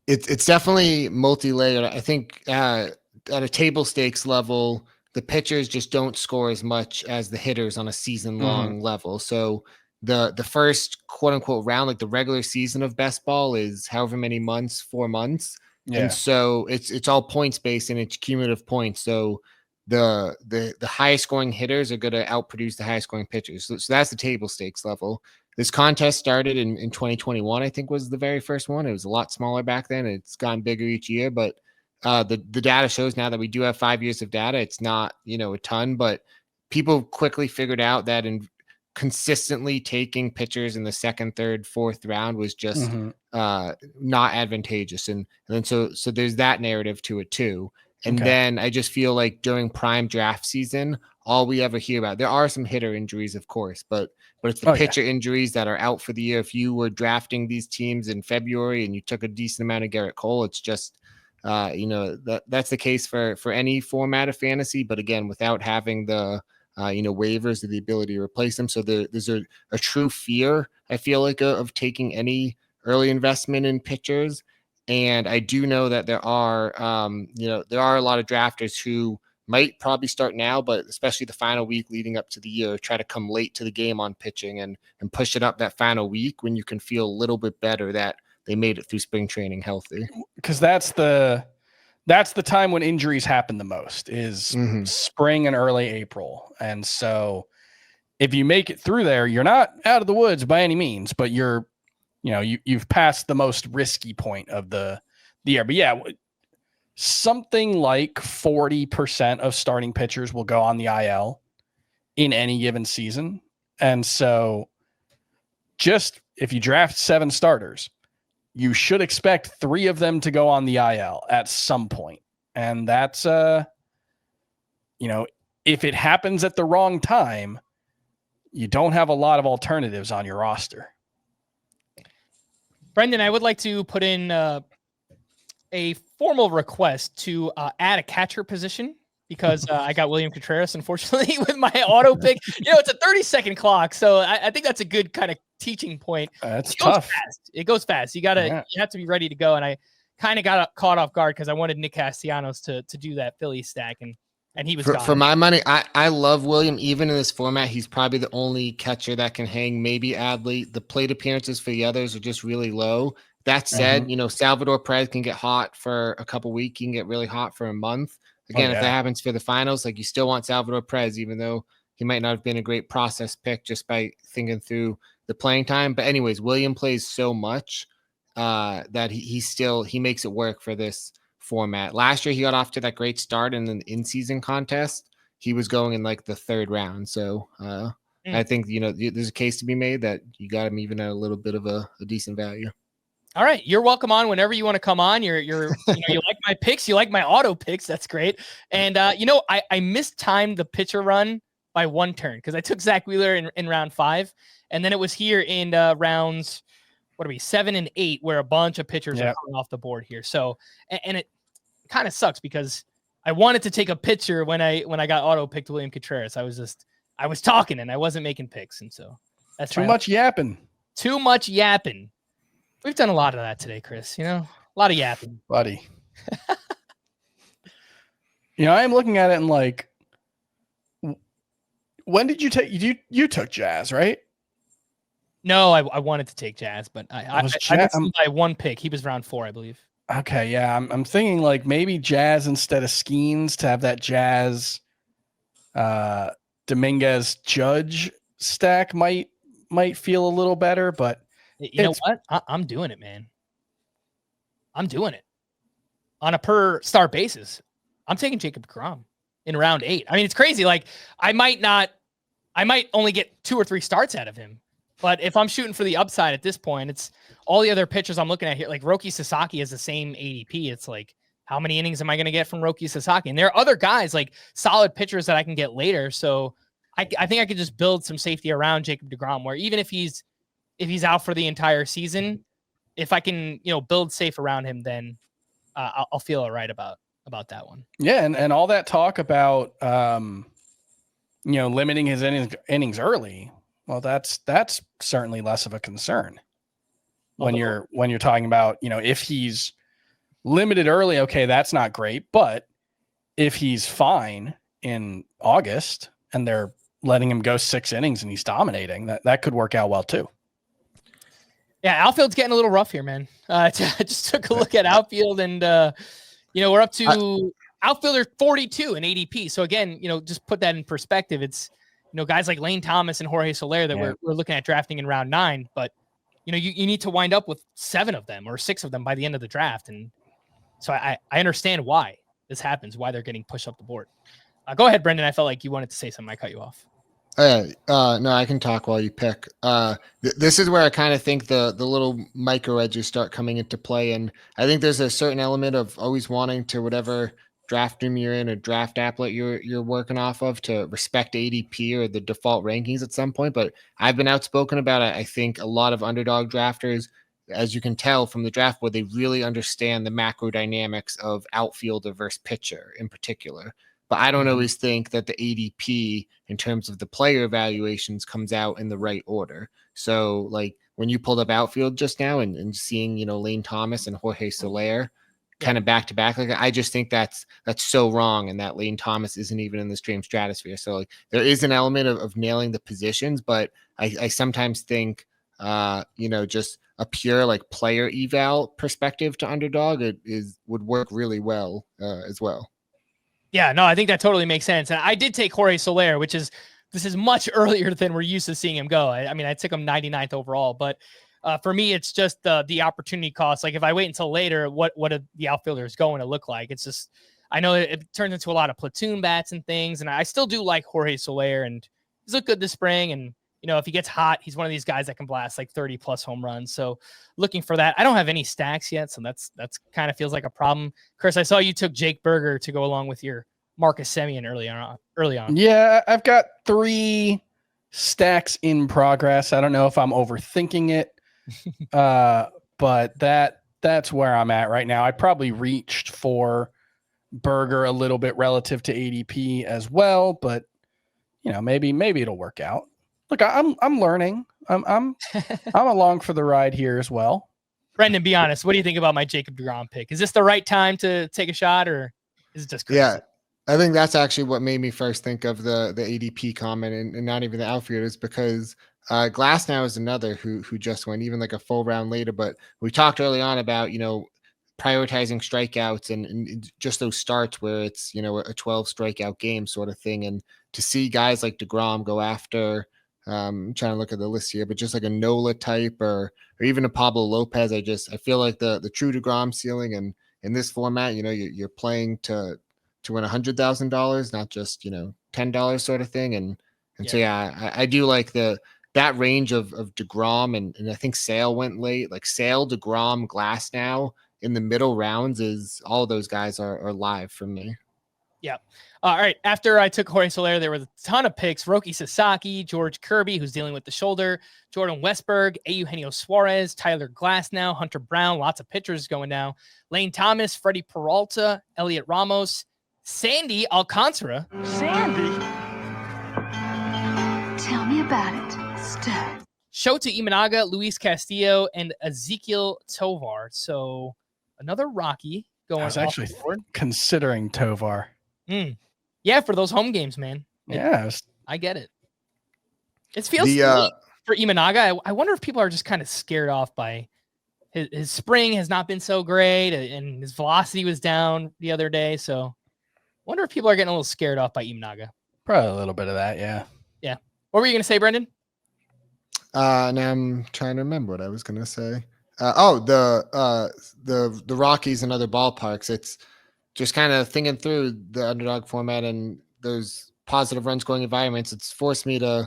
It's definitely multi-layered. I think at a table stakes level, the pitchers just don't score as much as the hitters on a season-long level. So the first quote-unquote round, like the regular season of best ball, is however many months, 4 months. Yeah. And so it's all points based and it's cumulative points. So the highest scoring hitters are going to outproduce the highest scoring pitchers. So that's the table stakes level. This contest started in 2021, I think was the very first one. It was a lot smaller back then. It's gotten bigger each year, but the data shows now that we do have 5 years of data. It's not, a ton, but people quickly figured out that in consistently taking pitchers in the 2nd, 3rd, 4th round was just not advantageous. And then so there's that narrative to it too. And then I just feel like during prime draft season, all we ever hear about, there are some hitter injuries, of course, but it's the pitcher injuries that are out for the year. If you were drafting these teams in February and you took a decent amount of Garrett Cole, it's just, that's the case for any format of fantasy. But again, without having the, waivers or the ability to replace them. So there's a true fear, I feel like, of taking any early investment in pitchers. And I do know that there are a lot of drafters who might probably start now, but especially the final week leading up to the year, try to come late to the game on pitching and push it up that final week when you can feel a little bit better that they made it through spring training healthy. Because that's the time when injuries happen the most, is spring and early April. And so if you make it through there, you're not out of the woods by any means, but you've passed the most risky point of the year. But yeah, something like 40% of starting pitchers will go on the IL in any given season. And so just if you draft 7 starters, you should expect 3 of them to go on the IL at some point. And that's, if it happens at the wrong time, you don't have a lot of alternatives on your roster. Brendan, I would like to put in a formal request to add a catcher position, because I got William Contreras, unfortunately, with my auto pick. It's a 30-second clock, so I think that's a good kind of teaching point. That's tough. It goes fast. You have to be ready to go. And I kind of got caught off guard because I wanted Nick Castellanos to do that Philly stack, and he was gone. For my money, I love William. Even in this format, he's probably the only catcher that can hang. Maybe Adley. The plate appearances for the others are just really low. That said, Salvador Perez can get hot for a couple weeks. He can get really hot for a month. Again, if that happens for the finals, you still want Salvador Perez, even though he might not have been a great process pick just by thinking through the playing time. But anyways, William plays so much that he makes it work for this format. Last year, he got off to that great start in an in-season contest. He was going in the 3rd round. So I think, there's a case to be made that you got him even at a little bit of a decent value. All right. You're welcome on whenever you want to come on. You like my picks. You like my auto picks. That's great. And, I mistimed the pitcher run by 1 turn because I took Zach Wheeler in round 5. And then it was here in rounds, 7 and 8, where a bunch of pitchers are coming off the board here. So, and kind of sucks because I wanted to take a picture when I got auto picked William Contreras. I was talking and I wasn't making picks, and so that's too much yapping. Too much yapping. We've done a lot of that today, Chris. A lot of yapping, buddy. I am looking at it and like, when did you take you took Jazz, right? No, I wanted to take Jazz, but I missed him by one pick. He was round 4, I believe. Okay, yeah, I'm thinking like maybe Jazz instead of Skeens to have that Jazz, Dominguez Judge stack might feel a little better, but you know what? I'm doing it, man. I'm doing it on a per start basis. I'm taking Jacob deGrom in round 8. I mean, it's crazy. Like I might only get 2 or 3 starts out of him. But if I'm shooting for the upside at this point, it's all the other pitchers I'm looking at here. Like Roki Sasaki has the same ADP. It's like, how many innings am I going to get from Roki Sasaki? And there are other guys, like solid pitchers that I can get later. So I think I could just build some safety around Jacob deGrom, where even if he's out for the entire season, if I can, build safe around him, then I'll feel all right about that one. Yeah, and all that talk about limiting his innings early. Well, that's certainly less of a concern when you're talking about, if he's limited early, okay, that's not great. But if he's fine in August and they're letting him go 6 innings and he's dominating, that could work out well too. Yeah, outfield's getting a little rough here, man. I just took a look at outfield and, we're up to outfielder 42 in ADP. So again, just put that in perspective. It's, guys like Lane Thomas and Jorge Soler that we're looking at drafting in round 9, but you need to wind up with 7 of them or 6 of them by the end of the draft. And so I understand why this happens, why they're getting pushed up the board. Go ahead, Brendan. I felt like you wanted to say something. I cut you off. No, I can talk while you pick. This is where I kind of think the little micro edges start coming into play. And I think there's a certain element of always wanting to, whatever draft room you're in or draft applet you're working off of, to respect ADP or the default rankings at some point. But I've been outspoken about it. I think a lot of underdog drafters, as you can tell from the draft board, they really understand the macro dynamics of outfielder versus pitcher in particular. But I don't always think that the ADP in terms of the player evaluations comes out in the right order. So like when you pulled up outfield just now and seeing, Lane Thomas and Jorge Soler kind of back to back, like I just think that's so wrong, and that Lane Thomas isn't even in the stream stratosphere. So like there is an element of nailing the positions, but I sometimes think just a pure like player eval perspective to underdog would work really well as well. Yeah, no, I think that totally makes sense. And I did take Jorge Soler, this is much earlier than we're used to seeing him go. I mean, I took him 99th overall, but for me, it's just the opportunity cost. Like if I wait until later, what are the outfielders going to look like? It's just, I know it turns into a lot of platoon bats and things. And I still do like Jorge Soler, and he's looked good this spring. And, if he gets hot, he's one of these guys that can blast like 30 plus home runs. So looking for that. I don't have any stacks yet, so that's kind of feels like a problem. Chris, I saw you took Jake Berger to go along with your Marcus Semien early on. Yeah, I've got 3 stacks in progress. I don't know if I'm overthinking it, but that's where I'm at right now. I probably reached for Berger a little bit relative to ADP as well, but maybe it'll work out. Look, I'm learning. I'm along for the ride here as well. Brendan, be honest. What do you think about my Jacob deGrom pick? Is this the right time to take a shot, or is it just crazy? Yeah, I think that's actually what made me first think of the ADP comment and not even the outfielders, because Glasnow is another who just went even like a full round later. But we talked early on about, prioritizing strikeouts and just those starts where it's, a 12 strikeout game sort of thing. And to see guys like deGrom go after, I'm trying to look at the list here, but just like a Nola type or even a Pablo Lopez, I feel like the true deGrom ceiling, and in this format, you're playing to win $100,000, not just, $10 sort of thing. And so, yeah, I do like that range of deGrom, and I think Sale went late, like Sale, deGrom, Glasnow in the middle rounds, is all of those guys are live for me. Yeah. All right. After I took Jorge Soler, there was a ton of picks. Roki Sasaki, George Kirby, who's dealing with the shoulder, Jordan Westberg, Eugenio Suarez, Tyler Glasnow, Hunter Brown, lots of pitchers going now. Lane Thomas, Freddie Peralta, Elliot Ramos, Sandy Alcantara. Sandy? Tell me about it, Steph. Shota Imanaga, Luis Castillo, and Ezekiel Tovar. So another Rocky going. I was actually considering Tovar. Yeah, for those home games, man. I get it. It feels for Imanaga. I wonder if people are just kind of scared off by his spring has not been so great, and his velocity was down the other day. So I wonder if people are getting a little scared off by Imanaga. Probably a little bit of that, yeah. Yeah. What were you going to say, Brendan? Now I'm trying to remember what I was going to say. The Rockies and other ballparks. It's just kind of thinking through the underdog format and those positive run scoring environments. It's forced me to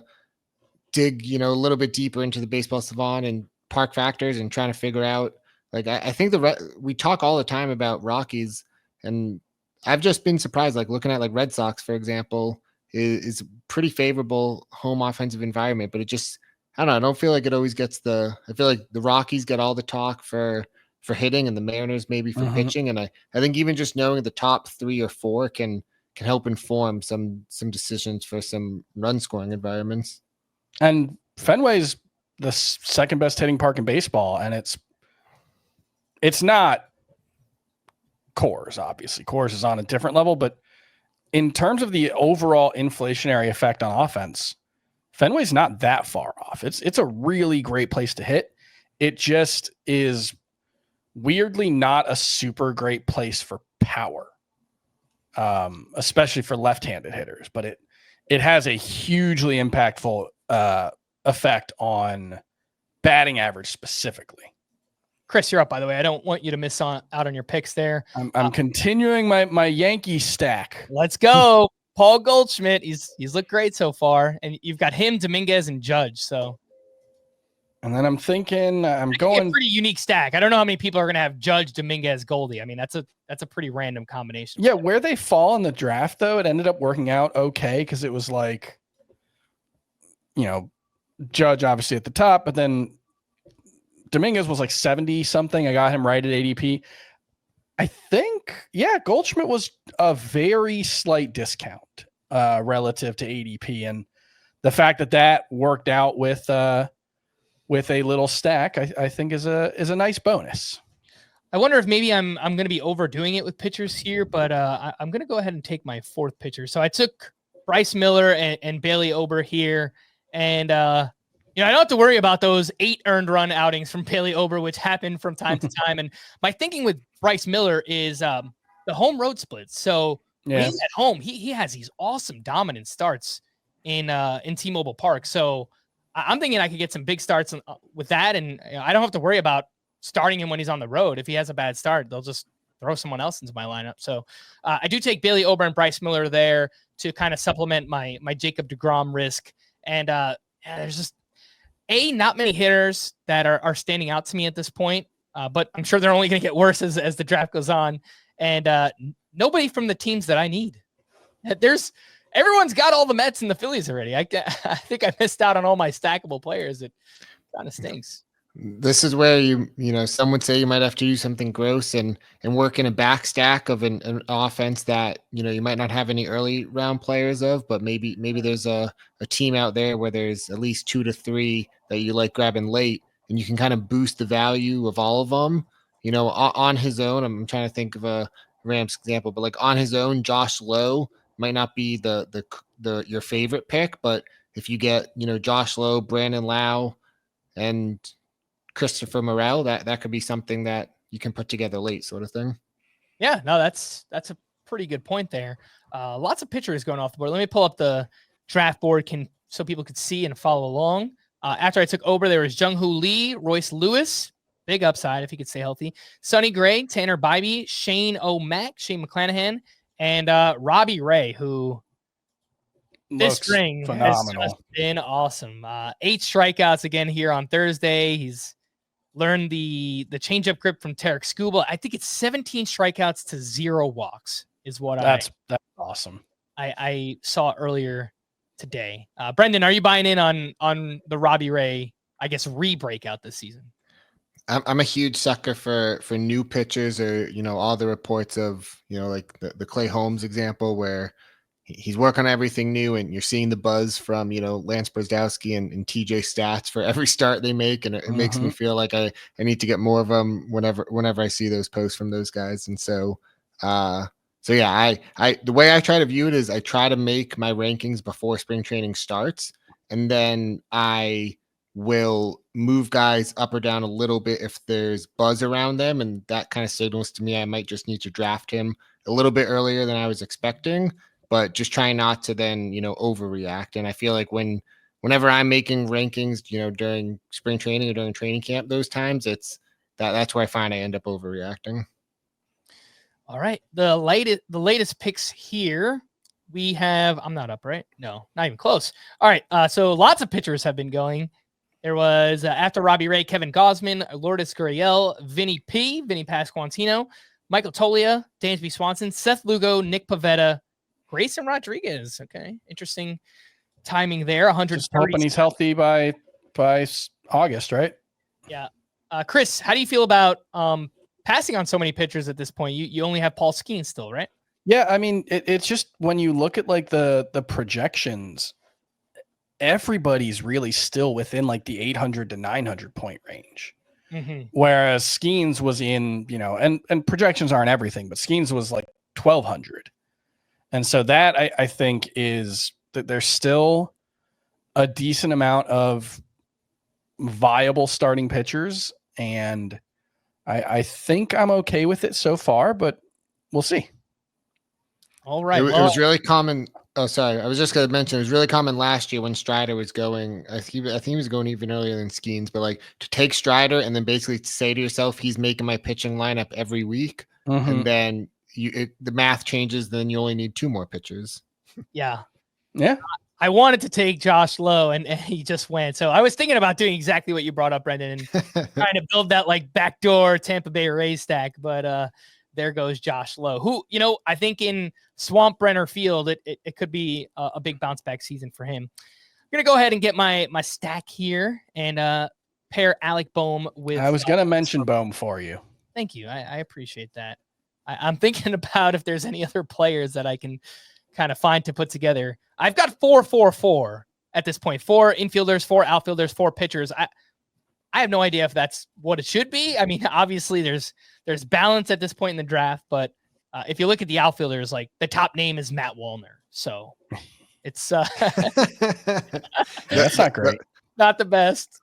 dig, a little bit deeper into the baseball savant and park factors and trying to figure out. Like I think we talk all the time about Rockies, and I've just been surprised. Like looking at like Red Sox, for example, is pretty favorable home offensive environment, but it just I don't know. I don't feel like it always gets I feel like the Rockies get all the talk for hitting and the Mariners maybe for pitching. And I think even just knowing the top 3 or 4 can help inform some decisions for some run scoring environments. And Fenway's the second best hitting park in baseball. And it's not Coors, obviously. Coors is on a different level, but in terms of the overall inflationary effect on offense, Fenway's not that far off. It's a really great place to hit. It just is weirdly not a super great place for power, especially for left-handed hitters. But it has a hugely impactful effect on batting average specifically. Chris, you're up, by the way. I don't want you to miss out on your picks there. I'm continuing my Yankee stack. Let's go. Paul Goldschmidt, he's looked great so far, and you've got him, Dominguez, and Judge. So, and then I'm thinking going a pretty unique stack. I don't know how many people are going to have Judge, Dominguez, Goldie. I mean, that's a pretty random combination. Yeah, where they fall in the draft though, it ended up working out okay because it was like, Judge obviously at the top, but then Dominguez was like 70 something. I got him right at ADP. I think, Goldschmidt was a very slight discount relative to ADP, and the fact that worked out with a little stack, I think is a nice bonus. I wonder if maybe I'm going to be overdoing it with pitchers here, but I'm going to go ahead and take my 4th pitcher. So I took Bryce Miller and Bailey Ober here, and I don't have to worry about those 8 earned run outings from Bailey Ober, which happen from time to time. And my thinking with Bryce Miller is the home road splits. So when he's at home, he has these awesome dominant starts in T-Mobile Park. So I'm thinking I could get some big starts with that, and I don't have to worry about starting him when he's on the road. If he has a bad start, they'll just throw someone else into my lineup. So I do take Bailey Ober and Bryce Miller there to kind of supplement my Jacob deGrom risk. And there's just not many hitters that are standing out to me at this point, but I'm sure they're only going to get worse as the draft goes on. And nobody from the teams that I need. Everyone's got all the Mets and the Phillies already. I think I missed out on all my stackable players. It kind of stinks. This is where some would say you might have to do something gross and work in a back stack of an offense that you might not have any early round players of, but maybe there's a team out there where there's at least 2 to 3 that you like grabbing late, and you can kind of boost the value of all of them. On his own, I'm trying to think of a Rams example, but like on his own, Josh Lowe might not be the your favorite pick, but if you get Josh Lowe, Brandon Lau, and Christopher Morel, that could be something that you can put together late, sort of thing. Yeah, no, that's a pretty good point there. Lots of pitchers going off the board. Let me pull up the draft board so people could see and follow along. After I took Ober, there was Jung-Hoo Lee, Royce Lewis, big upside if he could stay healthy, Sonny Gray, Tanner Bybee, Shane O'Mac, Shane McClanahan, and Robbie Ray, who this string phenomenal. Has just been awesome. 8 strikeouts again here on Thursday. He's learned the changeup grip from Tarek Skubal. I think it's 17 strikeouts to 0 walks is what That's awesome. I saw earlier today. Brendan, are you buying in on the Robbie Ray, I guess, re-breakout this season? I'm a huge sucker for new pitchers, or all the reports of like the Clay Holmes example where he's working on everything new, and you're seeing the buzz from Lance Brzezowski and TJ Stats for every start they make, and it makes me feel like I need to get more of them whenever I see those posts from those guys. And so yeah, I the way I try to view it is I try to make my rankings before spring training starts, and then I will move guys up or down a little bit if there's buzz around them, and that kind of signals to me I might just need to draft him a little bit earlier than I was expecting, but just try not to then overreact. And I feel like whenever I'm making rankings during spring training or during training camp, those times that's where I find I end up overreacting. All right, the latest picks here. We have, I'm not up, right? No, not even close. All right, so lots of pitchers have been going. There was, after Robbie Ray, Kevin Gausman, Lourdes Gurriel, Vinny Pasquantino, Michael Toglia, Dansby Swanson, Seth Lugo, Nick Pivetta, Grayson Rodriguez. Okay, interesting timing there. 130. Just hoping he's healthy by August, right? Yeah. Chris, how do you feel about passing on so many pitchers at this point? You only have Paul Skeens still, right? Yeah, I mean, it's just when you look at like the projections, everybody's really still within like the 800 to 900 point range. Whereas Skeens was in, and projections aren't everything, but Skeens was like 1200. And so that I think is that there's still a decent amount of viable starting pitchers. And I think I'm okay with it so far, but we'll see. All right. It was really common. Oh, sorry. I was just going to mention it was really common last year when Strider was going. I think he was going even earlier than Skeens, but like to take Strider and then basically say to yourself, he's making my pitching lineup every week. And then the math changes. Then you only need 2 more pitchers. Yeah. Yeah. I wanted to take Josh Lowe and he just went. So I was thinking about doing exactly what you brought up, Brendan, and trying to build that like backdoor Tampa Bay Rays stack. But there goes Josh Lowe, who, I think in Swamp Brenner Field, it could be a big bounce back season for him. I'm going to go ahead and get my stack here and pair Alec Boehm with. I was going to mention Boehm for you. Thank you. I appreciate that. I'm thinking about if there's any other players that I can kind of find to put together. I've got 4-4-4 at this point. 4 infielders, 4 outfielders, 4 pitchers. I have no idea if that's what it should be. I mean, obviously there's balance at this point in the draft, but if you look at the outfielders, like the top name is Matt Wallner. So it's that's not great. Not the best.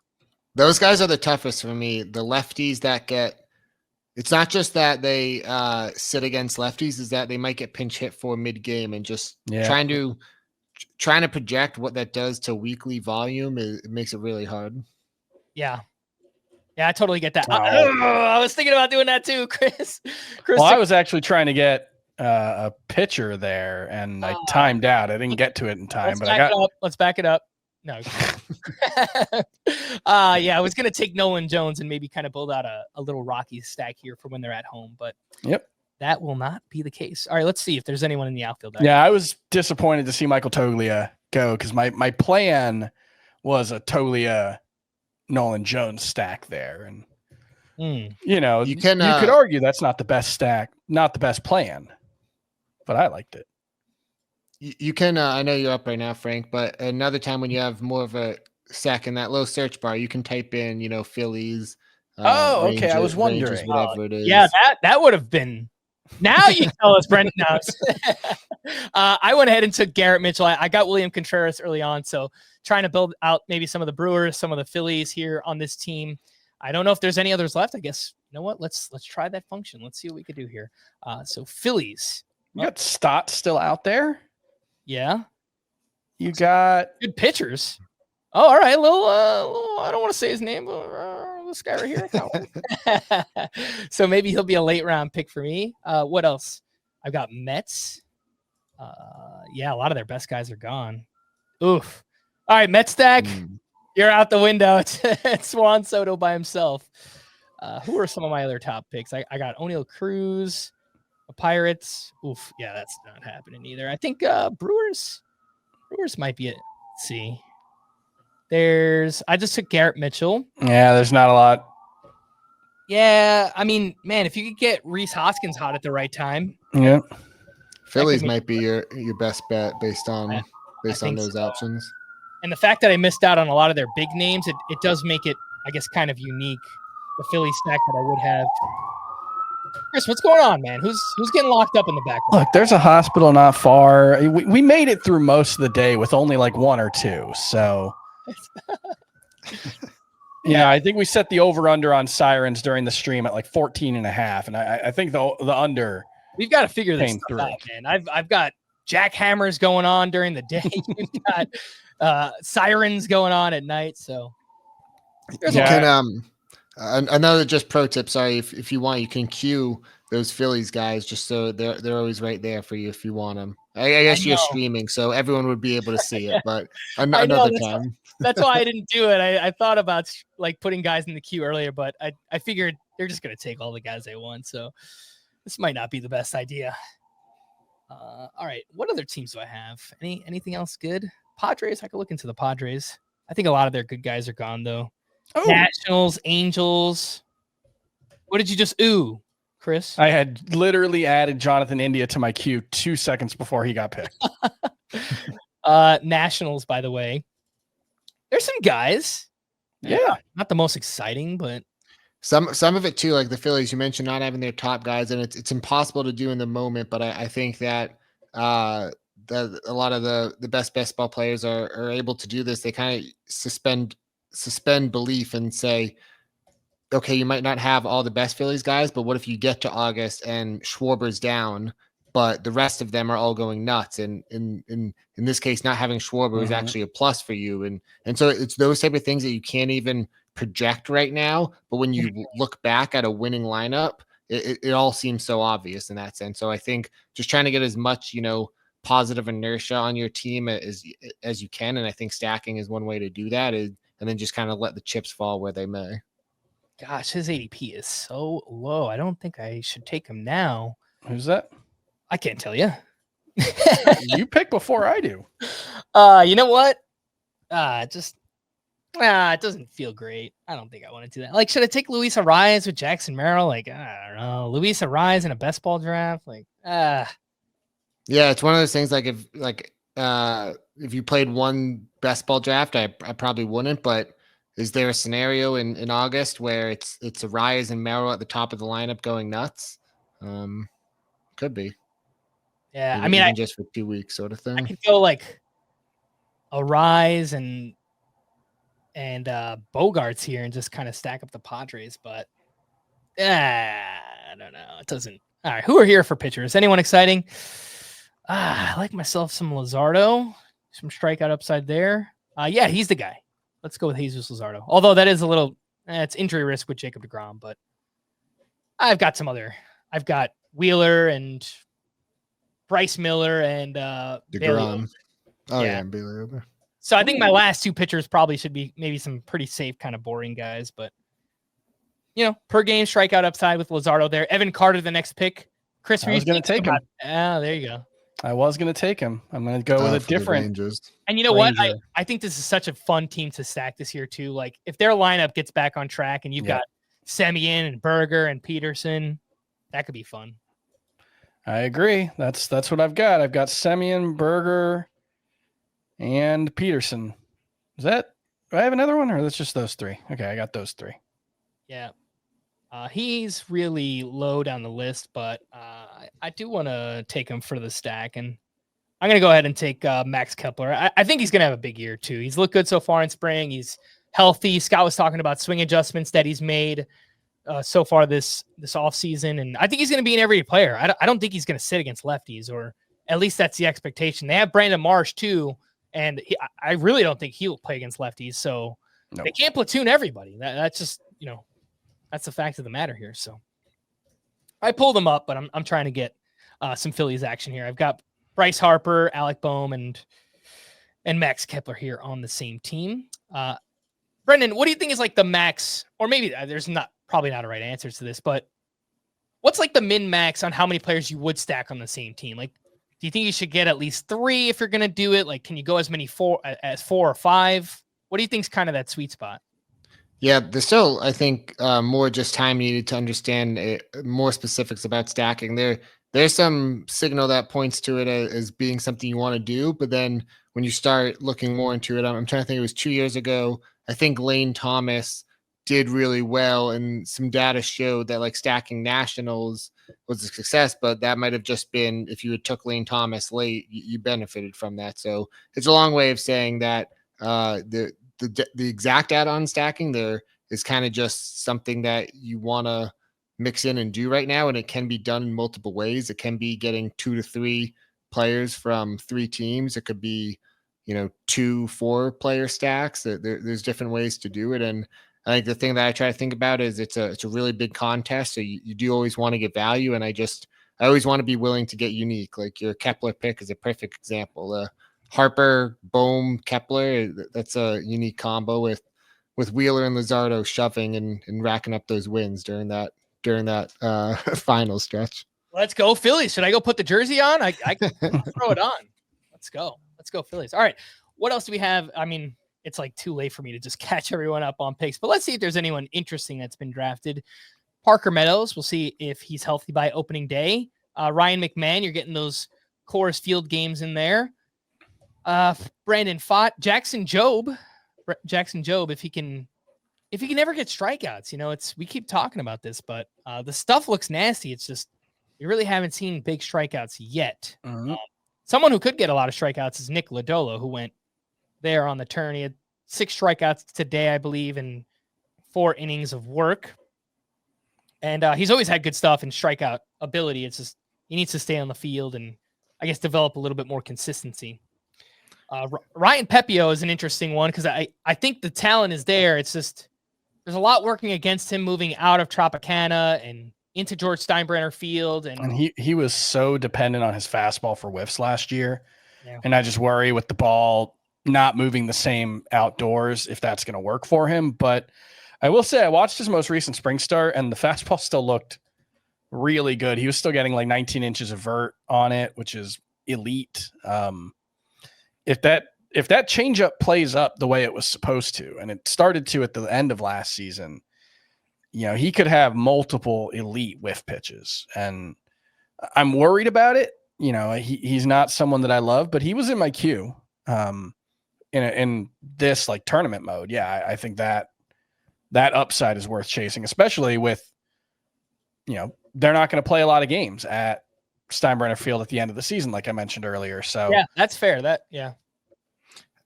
Those guys are the toughest for me. The lefties that it's not just that they sit against lefties, is that they might get pinch hit for mid-game, and just trying to project what that does to weekly volume, it makes it really hard. Yeah, I totally get that. I was thinking about doing that too, Chris. Well, I was actually trying to get a pitcher there, and I timed out. I didn't get to it in time, Let's back it up. No. I was going to take Nolan Jones and maybe kind of build out a little Rockies stack here for when they're at home, but that will not be the case. All right, let's see if there's anyone in the outfield. Yeah, I was disappointed to see Michael Toglia go because my plan was a Toglia Nolan Jones stack there. And, you could argue that's not the best stack, not the best plan, but I liked it. You can, I know you're up right now, Frank, but another time when you have more of a stack in that low search bar, you can type in, Phillies. Okay. I was wondering. Rangers, whatever it is. Yeah, that would have been. Now you tell us, Brendan knows. I went ahead and took Garrett Mitchell. I got William Contreras early on, so trying to build out maybe some of the Brewers, some of the Phillies here on this team. I don't know if there's any others left. I guess, you know what? Let's try that function. Let's see what we could do here. So Phillies. You got Stott still out there? Yeah. You got good pitchers. Oh, all right. Little I don't want to say his name, but this guy right here. So maybe he'll be a late round pick for me. What else? I've got Mets. A lot of their best guys are gone. Oof. All right, Mets stack. You're out the window. It's Juan Soto by himself. Who are some of my other top picks? I got O'Neal Cruz. Pirates. Oof. Yeah, that's not happening either. I think Brewers might be it. Let's see. I just took Garrett Mitchell. Yeah, there's not a lot. Yeah, I mean, man, if you could get Rhys Hoskins hot at the right time. Yeah. Phillies make might be your best bet based on think those so. options. And the fact that I missed out on a lot of their big names, it does make it, I guess, kind of unique. The Philly stack that I would have. Chris, what's going on, man? Who's getting locked up in the background? Look, there's a hospital not far. We made it through most of the day with only like one or two. So, yeah, I think we set the over-under on sirens during the stream at like 14.5. And I think the under. We've got to figure this came stuff through. out, man. I've got jackhammers going on during the day. We've got sirens going on at night. So You can another just pro tip. Sorry, if you want, you can queue those Phillies guys just so they're always right there for you if you want them. I guess you're streaming, so everyone would be able to see it. But another time. That's why I didn't do it. I thought about like putting guys in the queue earlier, but I figured they're just gonna take all the guys they want. So this might not be the best idea. All right, what other teams do I have? Anything else good? Padres. I could look into the Padres. I think a lot of their good guys are gone though. Oh. Nationals, Angels. What did you just Chris? I had literally added Jonathan India to my queue 2 seconds before he got picked. Nationals, by the way. There's some guys. Yeah. Not the most exciting, but some of it too, like the Phillies, you mentioned not having their top guys, and it's impossible to do in the moment, but I think that a lot of the best baseball players are able to do this. They kind of suspend belief and say, okay, you might not have all the best Phillies guys, but what if you get to August and Schwarber's down, but the rest of them are all going nuts? And in this case, not having Schwarber is actually a plus for you. And so it's those type of things that you can't even project right now. But when you look back at a winning lineup, it all seems so obvious in that sense. So I think just trying to get as much, positive inertia on your team as you can. And I think stacking is one way to do that, and then just kind of let the chips fall where they may. Gosh, his ADP is so low. I don't think I should take him now. Who's that? I can't tell you. You pick before I do. You know what? It doesn't feel great. I don't think I want to do that. Like, should I take Luis Arias with Jackson Merrill? Like, I don't know. Luis Arias in a best ball draft? Like, Yeah, it's one of those things. Like if you played one best ball draft, I probably wouldn't. But is there a scenario in August where it's Arias and Merrill at the top of the lineup going nuts? Could be. Yeah, even just for 2 weeks, sort of thing. I could go like Arias and Bogarts here and just kind of stack up the Padres, but I don't know. It doesn't. All right, who are here for pitchers? Anyone exciting? I like myself some Luzardo, some strikeout upside there. Yeah, he's the guy. Let's go with Jesus Luzardo. Although that is a little, it's injury risk with Jacob deGrom, but I've got some other. I've got Wheeler and Bryce Miller and deGrom. And Bailey. So I think my last two pitchers probably should be maybe some pretty safe, kind of boring guys, but per game strikeout upside with Luzardo there. Evan Carter, the next pick. Chris, I was going to take him. There you go. I was going to take him. I'm going to go with a different. And you know what? I think this is such a fun team to stack this year too. Like if their lineup gets back on track and you've got Semien and Berger and Peterson, that could be fun. I agree. That's what I've got. I've got Semien, Berger, and Peterson. Do I have another one, or that's just those three? Okay, I got those three. Yeah. He's really low down the list, but I do want to take him for the stack, and I'm going to go ahead and take Max Kepler. I think he's going to have a big year too. He's looked good so far in spring. He's healthy. Scott was talking about swing adjustments that he's made so far this offseason, and I think he's going to be an everyday player. I don't think he's going to sit against lefties, or at least that's the expectation. They have Brandon Marsh too, and I really don't think he'll play against lefties, so they can't platoon everybody. That's just, that's the fact of the matter here. So I pulled them up, but I'm trying to get some Phillies action here. I've got Bryce Harper, Alec Boehm, and Max Kepler here on the same team. Brendan, what do you think is like the max, or maybe there's probably not a right answer to this, but what's like the min max on how many players you would stack on the same team? Like, do you think you should get at least 3 if you're going to do it? Like, can you go as many 4 or 5? What do you think is kind of that sweet spot? Yeah, there's still, I think, more just time needed to understand more specifics about stacking. There's some signal that points to it as being something you want to do, but then when you start looking more into it, I'm trying to think. It was 2 years ago. I think Lane Thomas did really well, and some data showed that like stacking nationals was a success, but that might have just been if you had took Lane Thomas late, you benefited from that. So it's a long way of saying that the exact add-on stacking there is kind of just something that you want to mix in and do right now, and it can be done in multiple ways. It can be getting 2 to 3 players from 3 teams. It could be 2-4 player stacks. There's different ways to do it, and I think the thing that I try to think about is it's a really big contest, so you do always want to get value, and I always want to be willing to get unique. Like your Kepler pick is a perfect example. Harper, Bohm, Kepler, that's a unique combo with Wheeler and Luzardo shoving and racking up those wins during that final stretch. Let's go Phillies. Should I go put the jersey on? I can throw it on. Let's go Phillies. All right. What else do we have? I mean, it's like too late for me to just catch everyone up on picks, but let's see if there's anyone interesting that's been drafted. Parker Meadows, we'll see if he's healthy by opening day. Ryan McMahon, you're getting those Coors Field games in there. Brandon Pfaadt, Jackson Jobe, if he can ever get strikeouts, we keep talking about this, but the stuff looks nasty. It's just, we really haven't seen big strikeouts yet. Mm-hmm. Someone who could get a lot of strikeouts is Nick Lodolo, who went there on the turn. He had 6 strikeouts today, I believe, in 4 innings of work. And he's always had good stuff and strikeout ability. It's just, he needs to stay on the field and I guess develop a little bit more consistency. Ryan Pepio is an interesting one because I think the talent is there. It's just there's a lot working against him moving out of Tropicana and into George Steinbrenner Field. And he was so dependent on his fastball for whiffs last year. Yeah. And I just worry with the ball not moving the same outdoors if that's going to work for him. But I will say I watched his most recent spring start and the fastball still looked really good. He was still getting like 19 inches of vert on it, which is elite. If that changeup plays up the way it was supposed to, and it started to at the end of last season, he could have multiple elite whiff pitches. And I'm worried about it. He's not someone that I love, but he was in my queue in this like tournament mode. Yeah, I think that upside is worth chasing, especially with, they're not going to play a lot of games at Steinbrenner Field at the end of the season, like I mentioned earlier. So yeah, that's fair.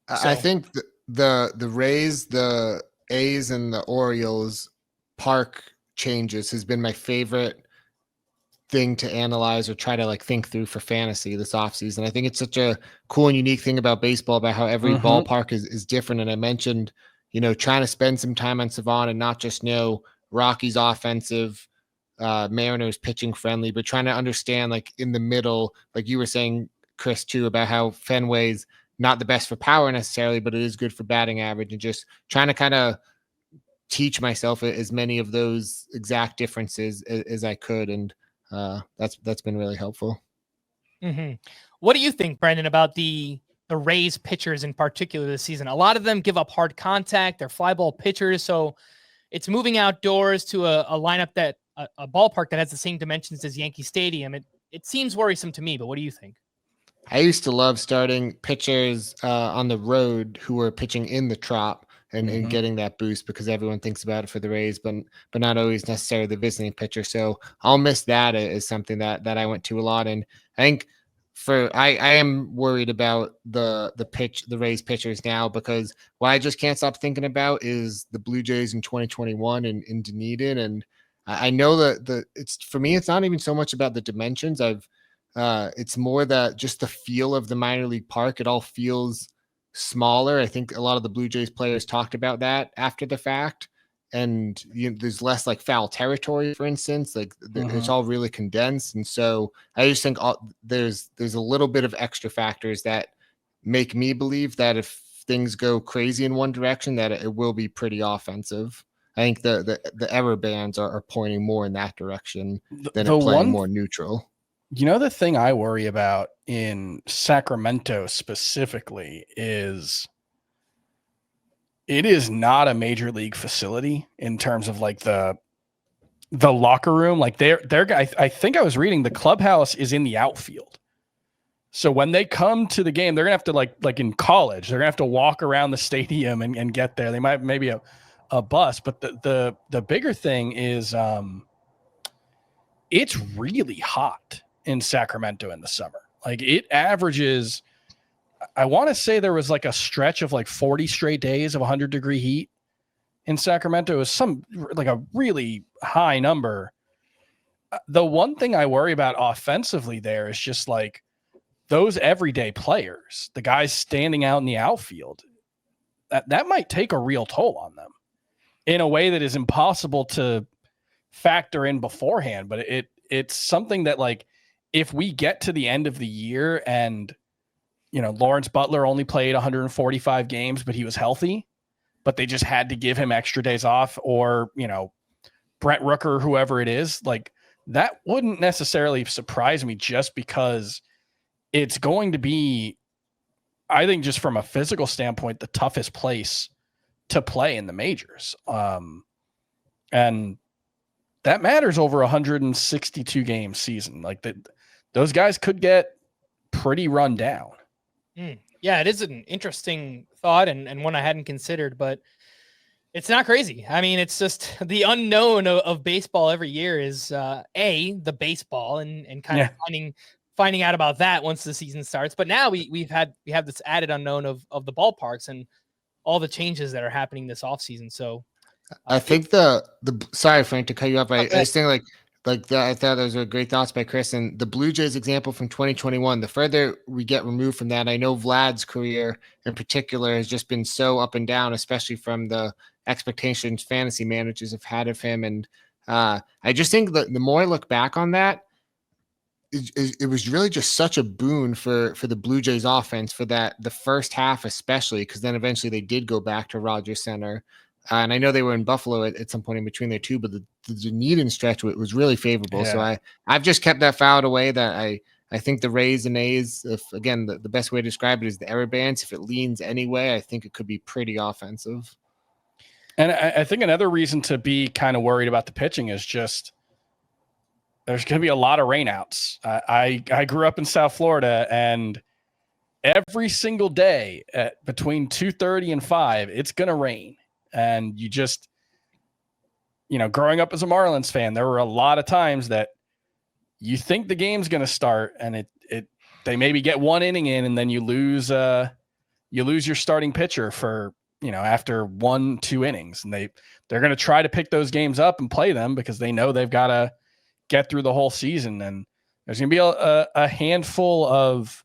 I think the Rays, the A's, and the Orioles park changes has been my favorite thing to analyze or try to like think through for fantasy this offseason. I think it's such a cool and unique thing about baseball, about how every ballpark is different. And I mentioned, trying to spend some time on Savant and not just know Rockies offensive, Mariners pitching friendly, but trying to understand like in the middle, like you were saying, Chris, too, about how Fenway's not the best for power necessarily, but it is good for batting average, and just trying to kind of teach myself as many of those exact differences as I could. And that's been really helpful. Mm-hmm. What do you think, Brendan, about the Rays pitchers in particular this season? A lot of them give up hard contact. They're fly ball pitchers. So it's moving outdoors to a lineup that a ballpark that has the same dimensions as Yankee Stadium. It seems worrisome to me, but what do you think? I used to love starting pitchers on the road who were pitching in the Trop and getting that boost, because everyone thinks about it for the Rays, but not always necessarily the visiting pitcher. So I'll miss that as something that I went to a lot. And I think I am worried about the Rays pitchers now, because what I just can't stop thinking about is the Blue Jays in 2021 in Dunedin. And I know that for me, it's not even so much about the dimensions. It's more that just the feel of the minor league park. It all feels smaller. I think a lot of the Blue Jays players talked about that after the fact. And there's less like foul territory, for instance, like it's all really condensed. And so I just think there's a little bit of extra factors that make me believe that if things go crazy in one direction, that it will be pretty offensive. I think the error bands are pointing more in that direction than The it playing one- more neutral. You know, the thing I worry about in Sacramento specifically is it is not a major league facility in terms of like the locker room. Like I think I was reading the clubhouse is in the outfield. So when they come to the game, they're gonna have to like in college, they're gonna have to walk around the stadium and get there. They might maybe a bus, but the bigger thing is it's really hot in Sacramento in the summer. Like it averages, I want to say there was like a stretch of like 40 straight days of 100-degree heat in Sacramento. It was some like a really high number. The one thing I worry about offensively there is just like those everyday players, the guys standing out in the outfield, that might take a real toll on them in a way that is impossible to factor in beforehand. But it's something that like, if we get to the end of the year and, you know, Lawrence Butler only played 145 games, but he was healthy, but they just had to give him extra days off, or, you know, Brent Rooker, whoever it is, like that wouldn't necessarily surprise me, just because it's going to be, I think, just from a physical standpoint, the toughest place to play in the majors. And that matters over 162 game season. Like that, those guys could get pretty run down. Yeah, it is an interesting thought and one I hadn't considered, but it's not crazy. I mean, it's just the unknown of baseball every year is the baseball and kind of finding out about that once the season starts. But now we have this added unknown of the ballparks and all the changes that are happening this offseason. So I think the sorry, Frank, to cut you off. I just think I thought those were great thoughts by Chris, and the Blue Jays example from 2021. The further we get removed from that, I know Vlad's career in particular has just been so up and down, especially from the expectations fantasy managers have had of him. And I just think that the more I look back on that, it was really just such a boon for the Blue Jays offense for the first half, especially because then eventually they did go back to Rogers Center. And I know they were in Buffalo at some point in between there too, but the Dunedin stretch was really favorable. Yeah. So I've just kept that filed away. That I think the Rays and A's, if again the best way to describe it is the error bands. If it leans anyway, I think it could be pretty offensive. And I think another reason to be kind of worried about the pitching is just there's going to be a lot of rainouts. I grew up in South Florida, and every single day at between 2:30 and 5, it's going to rain. And you just, you know, growing up as a Marlins fan, there were a lot of times that you think the game's going to start and they maybe get one inning in, and then you lose your starting pitcher for, you know, after 1-2 innings, and they're going to try to pick those games up and play them because they know they've got to get through the whole season. And there's going to be a handful of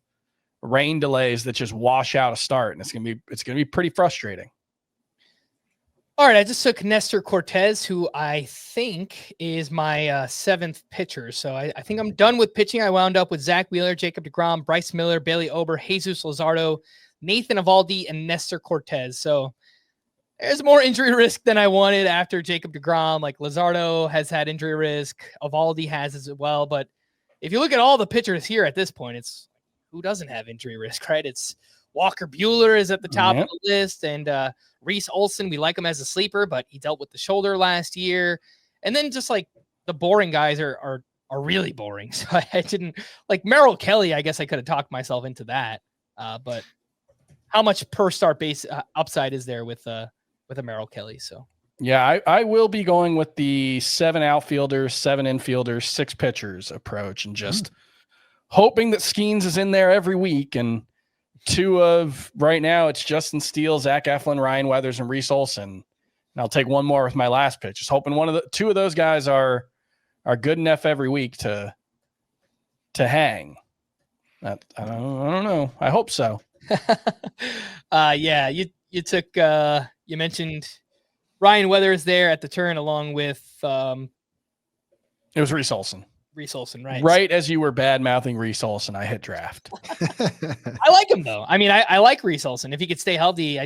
rain delays that just wash out a start, and it's going to be pretty frustrating. All right, I just took Nestor Cortez, who I think is my seventh pitcher. So I think I'm done with pitching. I wound up with Zach Wheeler, Jacob deGrom, Bryce Miller, Bailey Ober, Jesus Luzardo, Nathan Eovaldi, and Nestor Cortez. So there's more injury risk than I wanted after Jacob deGrom. Like Luzardo has had injury risk. Eovaldi has as well. But if you look at all the pitchers here at this point, it's who doesn't have injury risk, right? It's Walker Buehler is at the top of the list, and Reese Olson, we like him as a sleeper, but he dealt with the shoulder last year. And then just like the boring guys are really boring. So I didn't like Merrill Kelly. I guess I could have talked myself into that. But how much per start base upside is there with a Merrill Kelly? So yeah, I will be going with the 7 outfielders, 7 infielders, 6 pitchers approach, and just hoping that Skeens is in there every week. And 2 of right now, it's Justin Steele, Zach Eflin, Ryan Weathers, and Reese Olson. And I'll take one more with my last pitch. Just hoping 2 of those guys are good enough every week to hang. I don't know. I hope so. Yeah, you took you mentioned Ryan Weathers there at the turn, along with it was Reese Olson. Reese Olson, right? Right as you were bad-mouthing Reese Olson, I hit draft. I like him, though. I mean, I like Reese Olson. If he could stay healthy,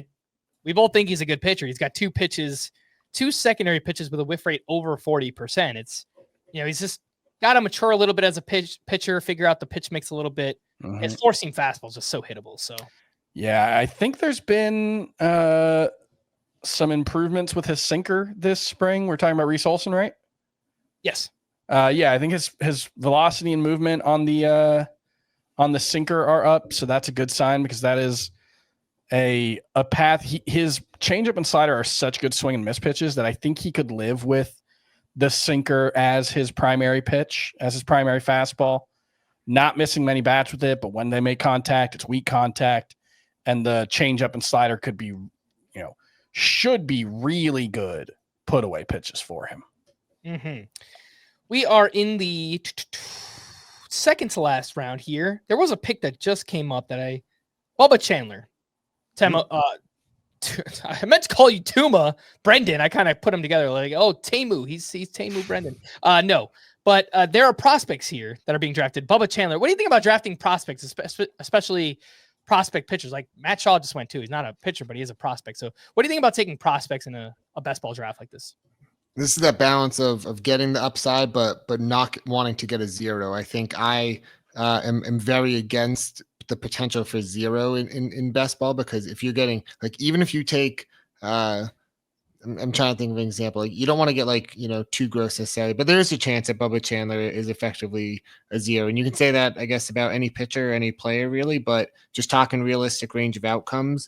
we both think he's a good pitcher. He's got 2 pitches 2 secondary pitches with a whiff rate over 40%. It's, he's just got to mature a little bit as a pitcher, figure out the pitch mix a little bit. His four-seam fastball is just so hittable. So, yeah, I think there's been some improvements with his sinker this spring. We're talking about Reese Olson, right? Yes. Yeah, I think his velocity and movement on the sinker are up, so that's a good sign because that is a path. His changeup and slider are such good swing and miss pitches that I think he could live with the sinker as his primary pitch, as his primary fastball, not missing many bats with it, but when they make contact, it's weak contact, and the changeup and slider could be, should be really good put away pitches for him. Mm-hmm. We are in the second to last round here. There was a pick that just came up that Bubba Chandler. I meant to call you Tuma, Brendan. I kind of put them together like, oh, Tamu. He's Tamu Brendan. No, but there are prospects here that are being drafted. Bubba Chandler. What do you think about drafting prospects, especially prospect pitchers? Like Matt Shaw just went too. He's not a pitcher, but he is a prospect. So what do you think about taking prospects in a best ball draft like this? This is that balance of getting the upside, but not wanting to get a zero. I think I am very against the potential for zero in best ball, because if you're getting even if you take I'm trying to think of an example. You don't want to get too gross necessarily, but there is a chance that Bubba Chandler is effectively a zero. And you can say that, I guess, about any pitcher, any player really, but just talking realistic range of outcomes,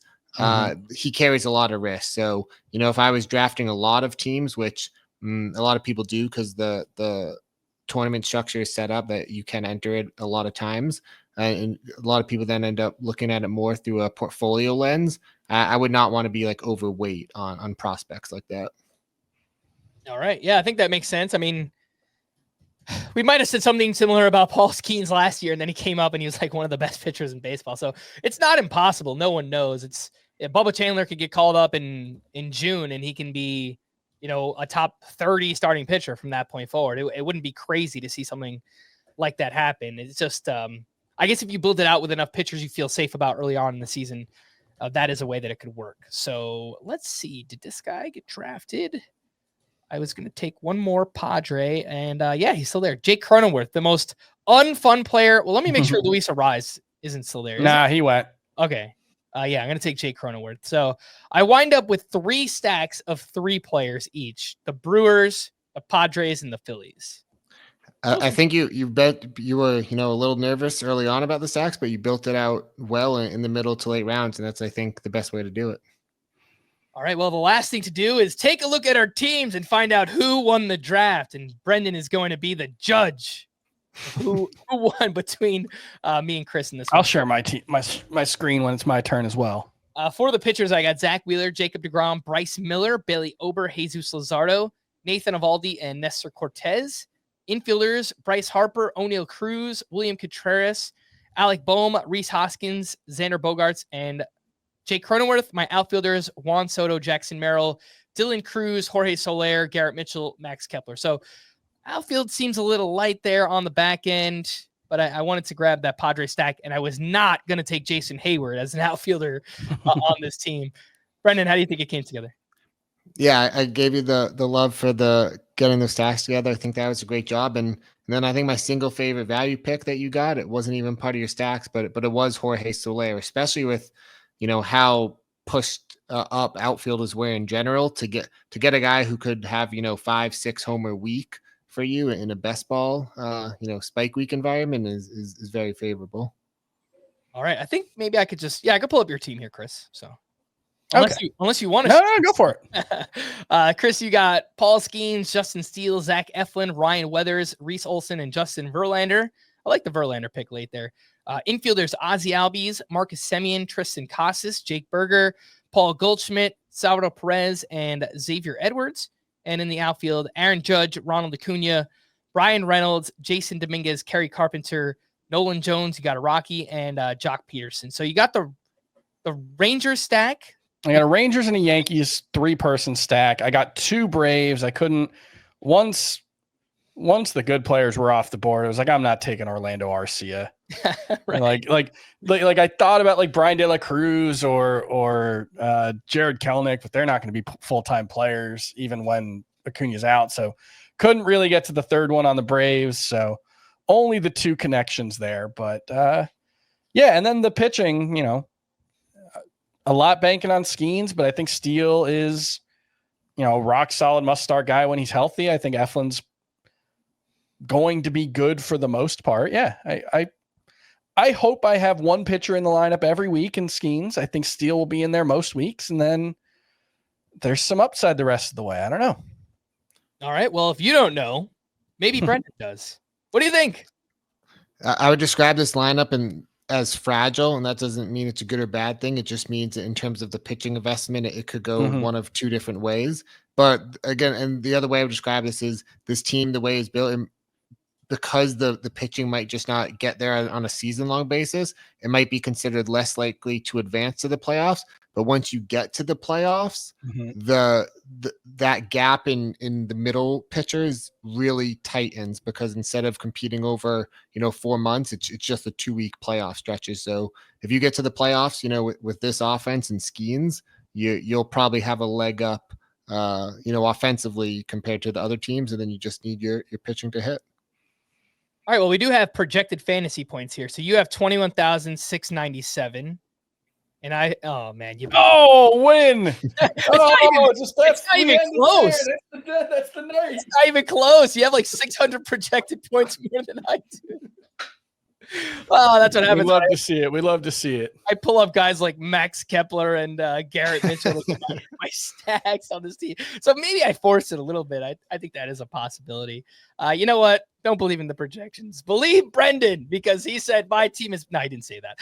he carries a lot of risk. So, if I was drafting a lot of teams, which a lot of people do because the tournament structure is set up that you can enter it a lot of times, and a lot of people then end up looking at it more through a portfolio lens. I would not want to be overweight on prospects like that. All right. Yeah, I think that makes sense. I mean, we might have said something similar about Paul Skeens last year, and then he came up and he was one of the best pitchers in baseball. So it's not impossible. No one knows. Bubba Chandler could get called up in June, and he can be, a top 30 starting pitcher from that point forward. It wouldn't be crazy to see something like that happen. It's just, I guess if you build it out with enough pitchers you feel safe about early on in the season, that is a way that it could work. So let's see. Did this guy get drafted? I was going to take one more Padre, and yeah, he's still there. Jake Cronenworth, the most unfun player. Well, let me make sure Luis Arise isn't still there. Nah, he went. Okay. Yeah, I'm going to take Jake Cronenworth. So I wind up with 3 stacks of 3 players each: the Brewers, the Padres, and the Phillies. I think you bet you were a little nervous early on about the stacks, but you built it out well in the middle to late rounds, and that's, I think, the best way to do it. All right. Well, the last thing to do is take a look at our teams and find out who won the draft, and Brendan is going to be the judge. Who won between me and Chris in this? I'll share my screen when it's my turn as well. For the pitchers, I got Zach Wheeler, Jacob deGrom, Bryce Miller, Bailey Ober, Jesus Luzardo, Nathan Eovaldi, and Nestor Cortez. Infielders, Bryce Harper, O'Neill Cruz, William Contreras, Alec Boehm, Reese Hoskins, Xander Bogaerts, and Jake Cronenworth. My outfielders, Juan Soto, Jackson Merrill, Dylan Cruz, Jorge Soler, Garrett Mitchell, Max Kepler. So outfield seems a little light there on the back end, but I wanted to grab that Padre stack, and I was not going to take Jason Hayward as an outfielder on this team. Brendan, how do you think it came together? Yeah, I gave you the love for the getting the stacks together. I think that was a great job. And then I think my single favorite value pick that you got, it wasn't even part of your stacks, but it was Jorge Soler, especially with, how pushed up outfielders were in general, to get a guy who could have, 5-6 homer week for you in a best ball, spike week environment is very favorable. All right. I think maybe I could I could pull up your team here, Chris. So unless you want to. No, go for it. Chris, you got Paul Skeens, Justin Steele, Zach Eflin, Ryan Weathers, Reese Olson, and Justin Verlander. I like the Verlander pick late there. Infielders, Ozzie Albies, Marcus Semien, Tristan Casas, Jake Berger, Paul Goldschmidt, Salvador Perez, and Xavier Edwards. And in the outfield, Aaron Judge, Ronald Acuna, Brian Reynolds, Jason Dominguez, Kerry Carpenter, Nolan Jones. You got a Rocky, and Jock Peterson. So you got the Rangers stack. I got a Rangers and a Yankees 3-person stack. I got 2 Braves. I couldn't once the good players were off the board. I was like, I'm not taking Orlando Arcia. Right. Like I thought about like Brian De La Cruz or Jared Kelenic, but they're not going to be full-time players even when Acuna's out. So couldn't really get to the third one on the Braves. So only the two connections there. But yeah, and then the pitching, a lot banking on Skeens, but I think Steele is, rock solid must start guy when he's healthy. I think Eflin's going to be good for the most part. Yeah, I hope I have one pitcher in the lineup every week in Skeens. I think Steele will be in there most weeks, and then there's some upside the rest of the way. I don't know. All right. Well, if you don't know, maybe Brendan does. What do you think? I would describe this lineup as fragile, and that doesn't mean it's a good or bad thing. It just means that in terms of the pitching investment, it could go one of two different ways. But again, and the other way I would describe this is this team, the way it's built, and because the pitching might just not get there on a season-long basis, it might be considered less likely to advance to the playoffs. But once you get to the playoffs, that gap in the middle pitchers really tightens, because instead of competing over 4 months, it's just a 2-week playoff stretches. So if you get to the playoffs, with this offense and Skeens, you'll probably have a leg up, offensively compared to the other teams, and then you just need your pitching to hit. All right. Well, we do have projected fantasy points here. So you have 21,697. And win. That's not even close. That's the night. It's not even close. You have like 600 projected points more than I do. Oh, that's what happens. We love to see it. We love to see it. I pull up guys like Max Kepler and Garrett Mitchell, my stacks on this team. So maybe I forced it a little bit. I think that is a possibility. You know what? Don't believe in the projections. Believe Brendan, because he said my team is. No, I didn't say that.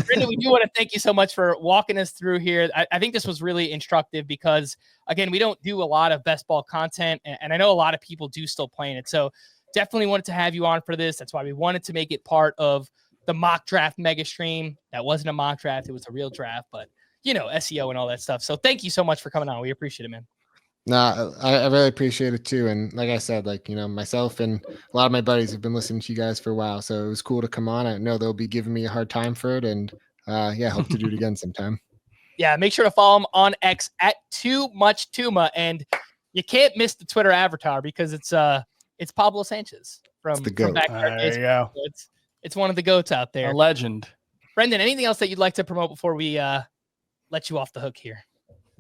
Brendan, we do want to thank you so much for walking us through here. I think this was really instructive because, again, we don't do a lot of best ball content, and I know a lot of people do still playing it. So definitely wanted to have you on for this. That's why we wanted to make it part of the mock draft mega stream. That wasn't a mock draft. It was a real draft, but SEO and all that stuff. So thank you so much for coming on. We appreciate it, man. No, I really appreciate it too. And like I said, myself and a lot of my buddies have been listening to you guys for a while. So it was cool to come on. I know they'll be giving me a hard time for it. And hope to do it again sometime. Yeah, make sure to follow him on X at TooMuchTuma. And you can't miss the Twitter avatar because it's Pablo Sanchez from back there. There you go. It's one of the GOATs out there. A legend. Brendan, anything else that you'd like to promote before we let you off the hook here?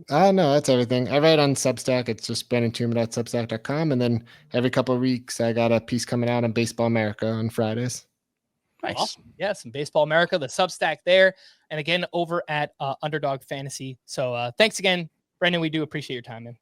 No, that's everything. I write on Substack. It's just brandantuma.substack.com. And then every couple of weeks, I got a piece coming out on Baseball America on Fridays. Nice. Awesome. Yeah, some Baseball America, the Substack there. And again, over at Underdog Fantasy. So thanks again, Brendan. We do appreciate your time, man.